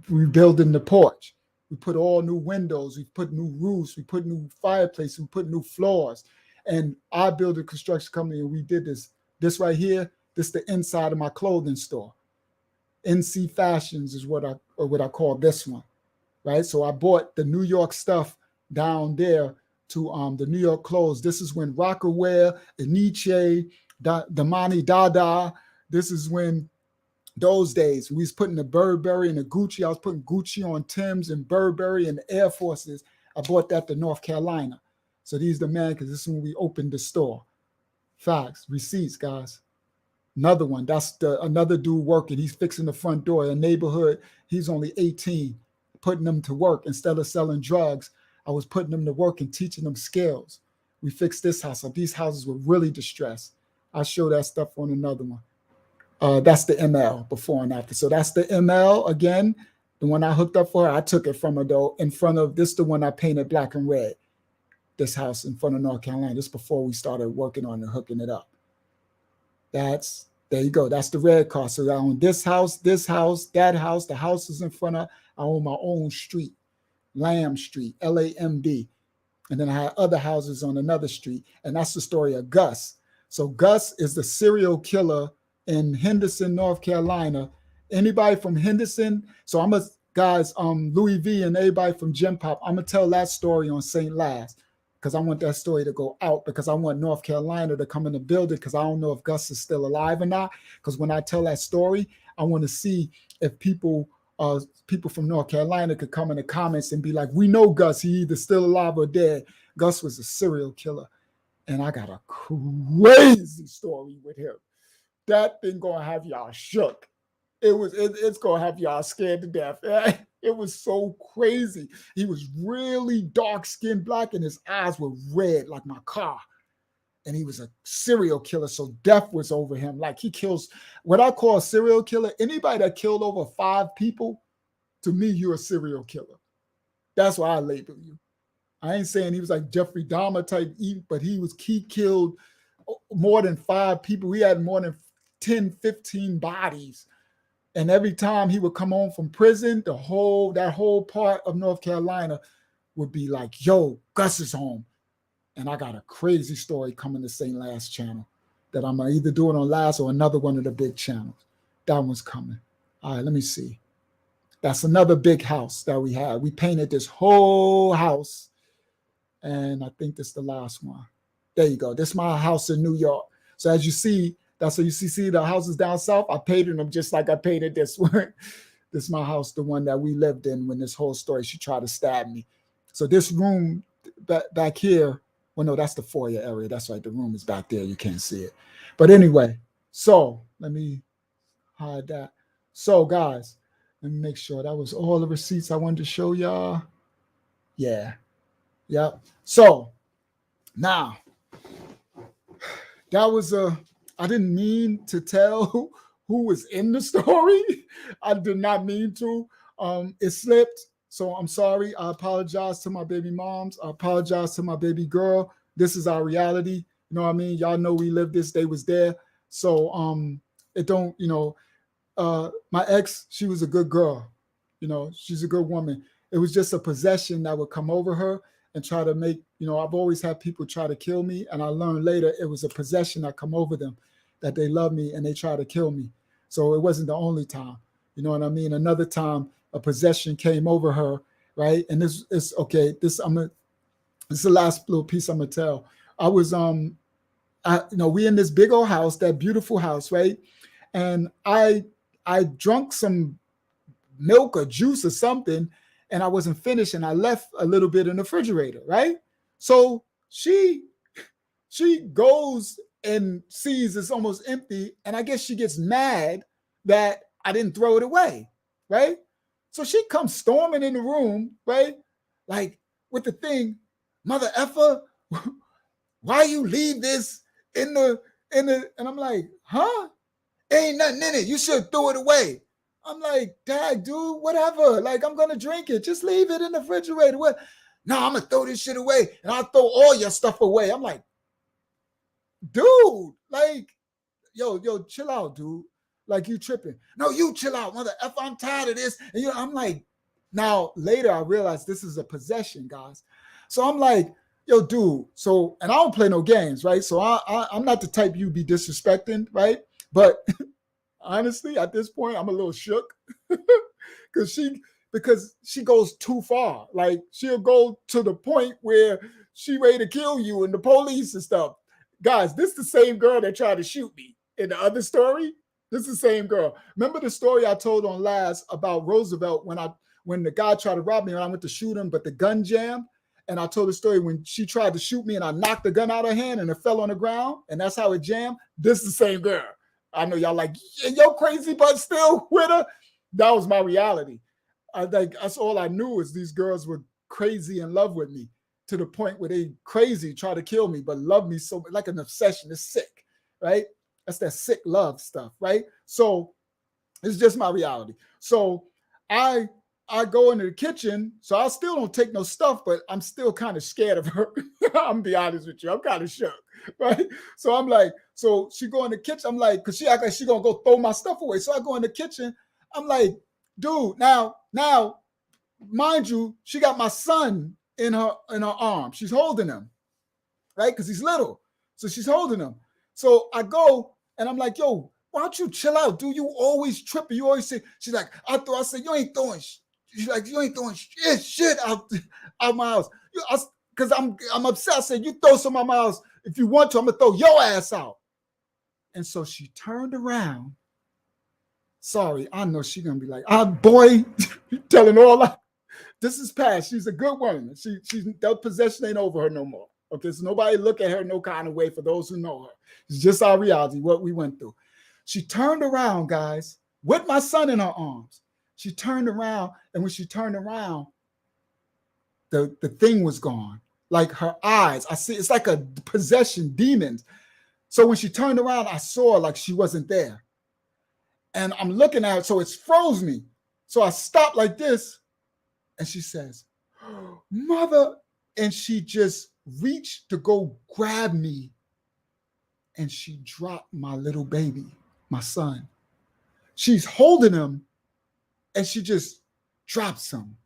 rebuilding the porch. We put all new windows. We put new roofs. We put new fireplaces. We put new floors. And I built a construction company and we did this. This right here, this is the inside of my clothing store. NC Fashions is what I call this one, right? So I bought the New York stuff down there to the New York clothes. This is when Rockaware, Nietzsche, Damani Dada, this is when those days we was putting the Burberry and the Gucci. I was putting Gucci on Timbs and Burberry and the Air Forces. I bought that to North Carolina. So these the man, because this is when we opened the store. Facts, receipts, guys. Another one, that's another dude working. He's fixing the front door. In a neighborhood, he's only 18, putting them to work. Instead of selling drugs, I was putting them to work and teaching them skills. We fixed this house up. These houses were really distressed. I'll show that stuff on another one. That's the ML before and after. So that's the ML again. The one I hooked up for her, I took it from her though. In front of this, the one I painted black and red. This house in front of North Carolina. This before we started working on and hooking it up. There you go. That's the red car. So I own this house, that house. The house is in front of, I own my own street, Lamb Street, LAMB. And then I had other houses on another street. And that's the story of Gus. So Gus is the serial killer in Henderson, North Carolina. Anybody from Henderson? So Louis V and everybody from Gem Pop, I'm going to tell that story on St. Last. Because I want that story to go out, because I want North Carolina to come in the building, because I don't know if Gus is still alive or not. Because when I tell that story, I want to see if people from North Carolina could come in the comments and be like, we know Gus, he either still alive or dead. Gus was a serial killer. And I got a crazy story with him. That thing gonna have y'all shook. It's gonna have y'all scared to death. It was so crazy. He was really dark-skinned black and his eyes were red like my car. And he was a serial killer, so death was over him. Like he kills, what I call a serial killer, anybody that killed over 5 people, to me, you're a serial killer. That's why I label you. I ain't saying he was like Jeffrey Dahmer type, but he killed more than 5 people. He had more than 10, 15 bodies. And every time he would come home from prison, that whole part of North Carolina would be like, yo, Gus is home. And I got a crazy story coming to St. Last channel that I'm going to either do it on Last or another one of the big channels. That one's coming. All right, let me see. That's another big house that we had. We painted this whole house. And I think this is the last one. There you go. This is my house in New York. So as you see, that's what you see the houses down south. I painted them just like I painted this one. This is my house, the one that we lived in when this whole story, she tried to stab me. So this room back here, well, no, that's the foyer area. That's right. The room is back there. You can't see it. But anyway, so let me hide that. So guys, let me make sure that was all the receipts I wanted to show y'all. Yeah. Yep. So now that was I didn't mean to tell who was in the story. I did not mean to. It slipped. So I'm sorry. I apologize to my baby moms. I apologize to my baby girl. This is our reality. You know what I mean? Y'all know we lived this. They was there. So it don't, my ex, she was a good girl. She's a good woman. It was just a possession that would come over her and try to make, I've always had people try to kill me. And I learned later it was a possession that come over them, that they love me and they try to kill me. So it wasn't the only time. You know what I mean? Another time a possession came over her, right? And this is okay. This is the last little piece I'm gonna tell. I was we in this big old house, that beautiful house, right? And I drunk some milk or juice or something, and I wasn't finished, and I left a little bit in the refrigerator, right? So she goes and sees it's almost empty, and I guess she gets mad that I didn't throw it away, right? So she comes storming in the room, right? Like with the thing, mother effer, why you leave this in the, and I'm like, huh? Ain't nothing in it. You should throw it away. I'm like, Dad, dude, whatever. Like, I'm gonna drink it. Just leave it in the refrigerator. What? No, I'm gonna throw this shit away, and I'll throw all your stuff away. I'm like, dude, like, yo, chill out, dude. Like, you tripping. No, you chill out, mother F. I'm tired of this. And I'm like, now later I realized this is a possession, guys. So I'm like, yo, dude. So, and I don't play no games, right? So I'm not the type you be disrespecting, right? But honestly, at this point, I'm a little shook because she goes too far. Like, she'll go to the point where she ready to kill you and the police and stuff. Guys, this is the same girl that tried to shoot me in the other story. This is the same girl. Remember the story I told on last about Roosevelt when the guy tried to rob me and I went to shoot him, but the gun jammed? And I told the story when she tried to shoot me and I knocked the gun out of her hand and it fell on the ground, and that's how it jammed. This is the same girl. I know y'all like, yo, crazy, but still with her. That was my reality. That's all I knew is these girls were crazy in love with me to the point where they crazy try to kill me, but love me so like an obsession. It's sick, right? That's that sick love stuff, right? So it's just my reality. So I go into the kitchen, so I still don't take no stuff, but I'm still kind of scared of her. I'm gonna be honest with you. I'm kind of shook, right? So I'm like, so she go in the kitchen. I'm like, because she act like she gonna go throw my stuff away. So I go in the kitchen. I'm like, dude, now, mind you, she got my son in her arm. She's holding him, right? Because he's little. So she's holding him. So I go and I'm like, yo, why don't you chill out, dude? You always tripping. You always say, she's like, I said, you ain't throwing she's like, you ain't throwing shit out my house. Because I'm upset. I said, you throw some of my house. If you want to, I'm going to throw your ass out. And so she turned around. Sorry, I know she's going to be like, boy, telling all that. This is past. She's a good woman. She's that possession ain't over her no more. Okay, so nobody look at her no kind of way for those who know her. It's just our reality, what we went through. She turned around, guys, with my son in her arms. She turned around, and when she turned around, the thing was gone. Like her eyes, I see, it's like a possession, demons. So when she turned around, I saw like she wasn't there. And I'm looking at her, so it's froze me. So I stopped like this, and she says, mother, and she just reached to go grab me, and she dropped my little baby, my son. She's holding him, and she just drops him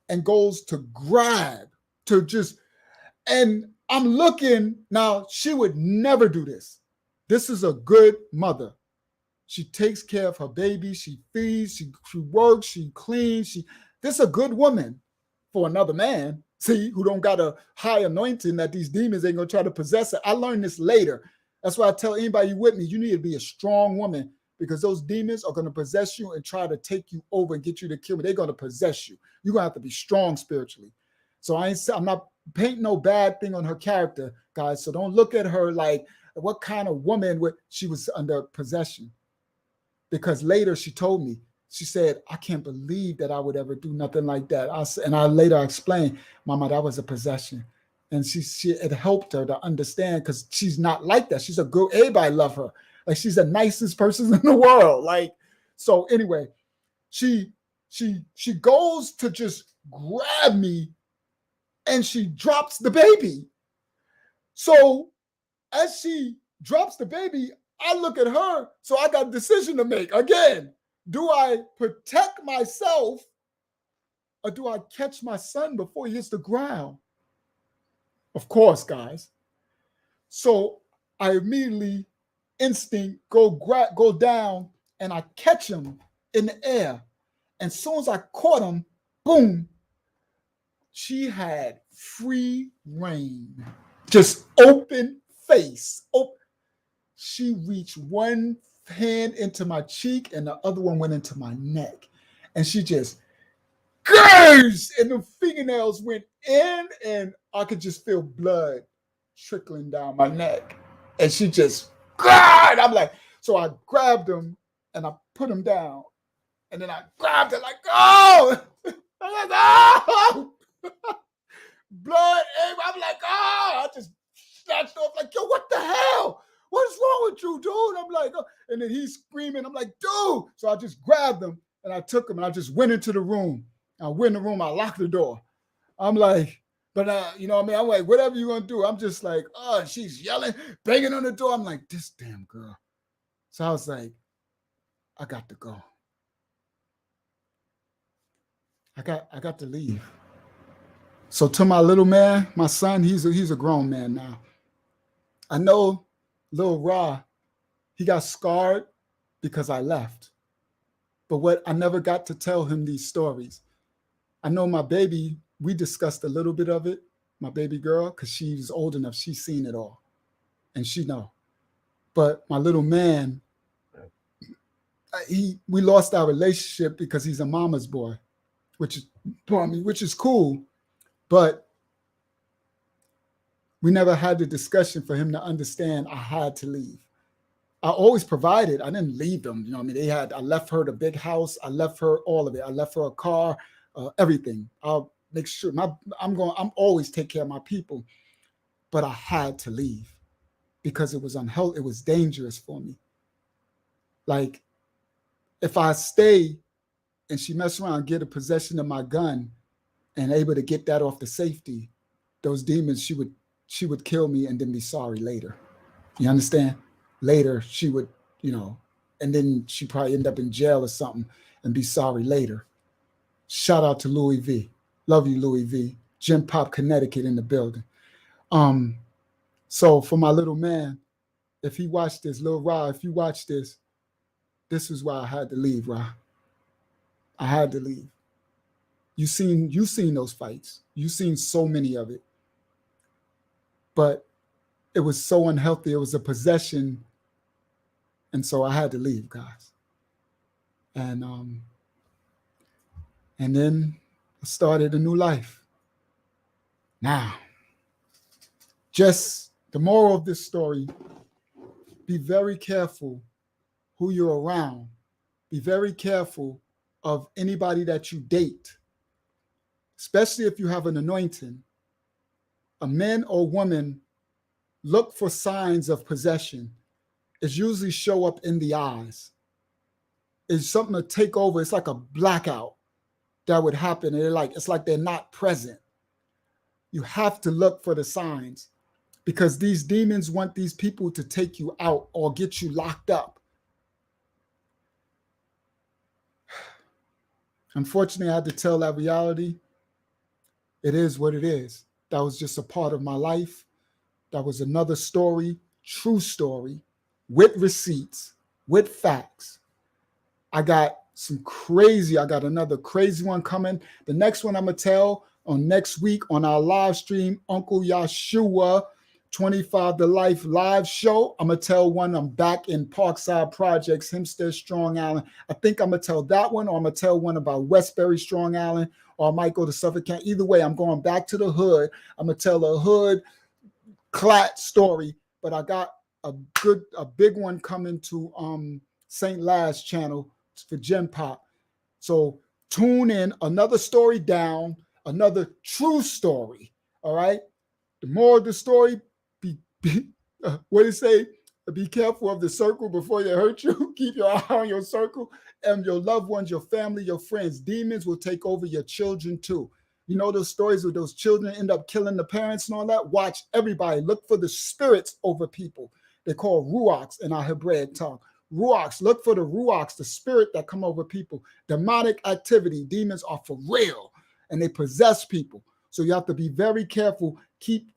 and goes to grab, and I'm looking, now she would never do this. This is a good mother. She takes care of her baby, she feeds, she works, she cleans, this is a good woman for another man, see, who don't got a high anointing that these demons ain't gonna try to possess her. I learned this later. That's why I tell anybody with me, you need to be a strong woman, because those demons are going to possess you and try to take you over and get you to kill me. They're going to possess you. You're going to have to be strong spiritually. So I'm not painting no bad thing on her character, guys. So don't look at her like what kind of woman she was under possession. Because later she told me, she said, I can't believe that I would ever do nothing like that. I later explained, Mama, that was a possession. And it helped her to understand, because she's not like that. She's a good, everybody love her. Like, she's the nicest person in the world. Like, so anyway, she goes to just grab me and she drops the baby. So as she drops the baby, I look at her. So I got a decision to make. Again, do I protect myself or do I catch my son before he hits the ground? Of course, guys. So I immediately instinct go down and I catch him in the air. And as soon as I caught him, boom, she had free reign, just open face. She reached one hand into my cheek and the other one went into my neck. And she just cursed, and the fingernails went in, and I could just feel blood trickling down my neck. And she just, God, I'm like, so I grabbed him and I put him down. And then I grabbed it like, oh, I'm like, oh, blood. I'm like, oh, I just snatched off like, yo, what the hell? What's wrong with you, dude? I'm like, oh. And then he's screaming. I'm like, dude. So I just grabbed him and I took him and I just went into the room. I went in the room. I locked the door. I'm like, but you know what I mean? I'm like, whatever you're going to do. I'm just like, oh, she's yelling, banging on the door. I'm like, this damn girl. So I was like, I got to go. I got to leave. So to my little man, my son, he's a grown man now. I know little Ra, he got scarred because I left. But what I never got to tell him these stories. I know my baby, we discussed a little bit of it, my baby girl, because she's old enough, she's seen it all. And she know. But my little man, we lost our relationship because he's a mama's boy, which is cool. But we never had the discussion for him to understand I had to leave. I always provided. I didn't leave them. You know what I mean? I left her the big house. I left her all of it. I left her a car, everything. I'll make sure I'm always take care of my people. But I had to leave because it was unhealthy. It was dangerous for me. Like, if I stay and she mess around and get a possession of my gun and able to get that off the safety, those demons, she would kill me and then be sorry later. You understand? Later, she would, and then she probably end up in jail or something and be sorry later. Shout out to Louis V. Love you, Louis V. Gym Pop, Connecticut in the building. So for my little man, if he watched this, little Ra, if you watch this, this is why I had to leave, Ra. I had to leave. You seen those fights. You seen so many of it. But it was so unhealthy. It was a possession. And so I had to leave, guys. And then I started a new life. Now, just the moral of this story, be very careful who you're around. Be very careful of anybody that you date, especially if you have an anointing. A man or woman, look for signs of possession. It usually show up in the eyes. It's something to take over. It's like a blackout that would happen. It's like they're not present. You have to look for the signs because these demons want these people to take you out or get you locked up. Unfortunately, I had to tell that reality. It is what it is. That was just a part of my life. That was another story, true story, with receipts, with facts. I got another crazy one coming. The next one I'm going to tell on next week on our live stream, Uncle Yahshuah 25 to Life live show. I'm going to tell one. I'm back in Parkside Projects, Hempstead, Strong Island. I think I'm going to tell that one, or I'm going to tell one about Westbury, Strong Island, or I might go to Suffolk County. Either way, I'm going back to the hood. I'm going to tell a hood clat story, but I got a big one coming to St. Laz channel for Gen Pop. So tune in, another story down, another true story. All right. The moral of the story, what did it say? Be careful of the circle before they hurt you. Keep your eye on your circle and your loved ones, your family, your friends. Demons will take over your children too. You know those stories where those children end up killing the parents and all that? Watch everybody. Look for the spirits over people. They're called ruachs in our Hebraic tongue. Ruachs, look for the ruachs, the spirit that come over people. Demonic activity, demons are for real and they possess people. So you have to be very careful. Keep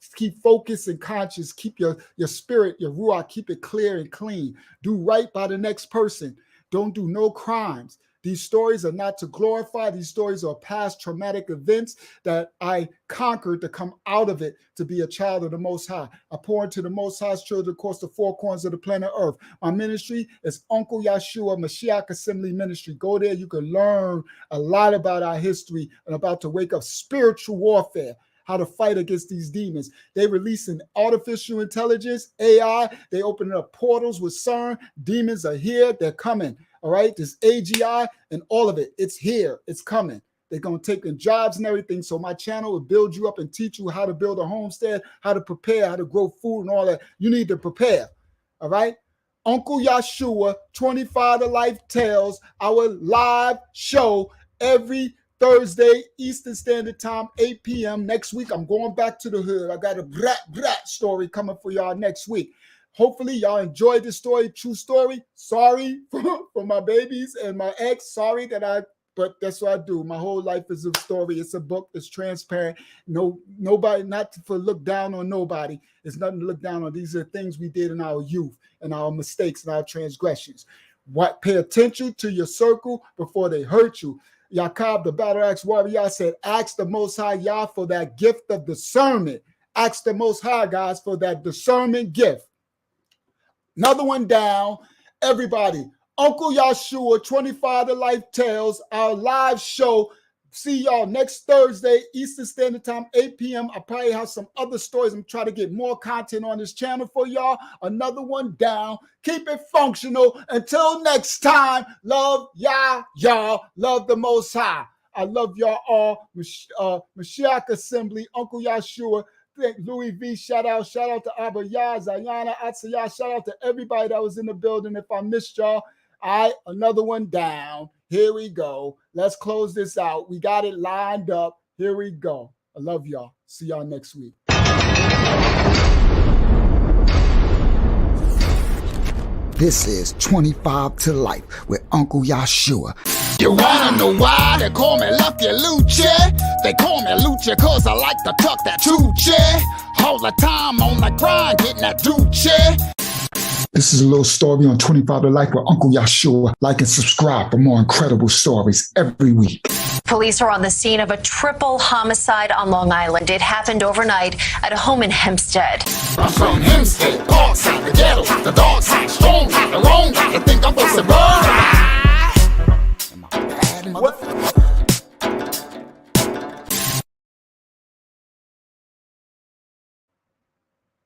focused and conscious. Keep your spirit, your ruach, keep it clear and clean. Do right by the next person. Don't do no crimes. These stories are not to glorify. These stories are past traumatic events that I conquered to come out of it to be a child of the Most High. I pour into the Most High's children across the four corners of the planet Earth. My ministry is Uncle Yahshuah Mashiach Assembly Ministry. Go there. You can learn a lot about our history and about to wake up spiritual warfare, how to fight against these demons. They releasing artificial intelligence, AI. They opening up portals with CERN. Demons are here. They're coming. All right, this AGI and all of it, it's here, it's coming. They're going to take the jobs and everything. So my channel will build you up and teach you how to build a homestead, how to prepare, how to grow food and all that. You need to prepare. All right. Uncle Yahshuah, 25 to Life Tales, our live show every Thursday, Eastern Standard Time, 8 p.m. Next week, I'm going back to the hood. I got a brat story coming for y'all next week. Hopefully, y'all enjoyed this story, true story. Sorry for my babies and my ex. Sorry but that's what I do. My whole life is a story. It's a book. It's transparent. Nobody, not to look down on nobody. It's nothing to look down on. These are things we did in our youth and our mistakes and our transgressions. Pay attention to your circle before they hurt you. Yaakov, the battle axe warrior, said, ask the Most High Yah for that gift of discernment. Ask the Most High, guys, for that discernment gift. Another one down. Everybody, Uncle Yahshuah, 25 to Life Tales, our live show. See y'all next Thursday, Eastern Standard Time, 8 p.m. I probably have some other stories. I'm trying to get more content on this channel for y'all. Another one down. Keep it functional. Until next time, love y'all. Love the Most High. I love y'all all. Mashiach Assembly, Uncle Yahshuah. Louis V, shout out to Abba Yah, Zayana, Atsaya, shout out to everybody that was in the building. If I missed y'all, another one down. Here we go. Let's close this out. We got it lined up. Here we go. I love y'all. See y'all next week. This is 25 to Life with Uncle Yahshuah. You wanna know why they call me Lucky Lucha? They call me Lucha cause I like to tuck that choochie. All the time on the grind, getting that doochie. This is a little story on 25 to Life with Uncle Yahshuah. Like and subscribe for more incredible stories every week. Police are on the scene of a triple homicide on Long Island. It happened overnight at a home in Hempstead. I'm from Hempstead, Parkside, the ghetto, the dog side, strong, the wrong, I think I'm supposed to run.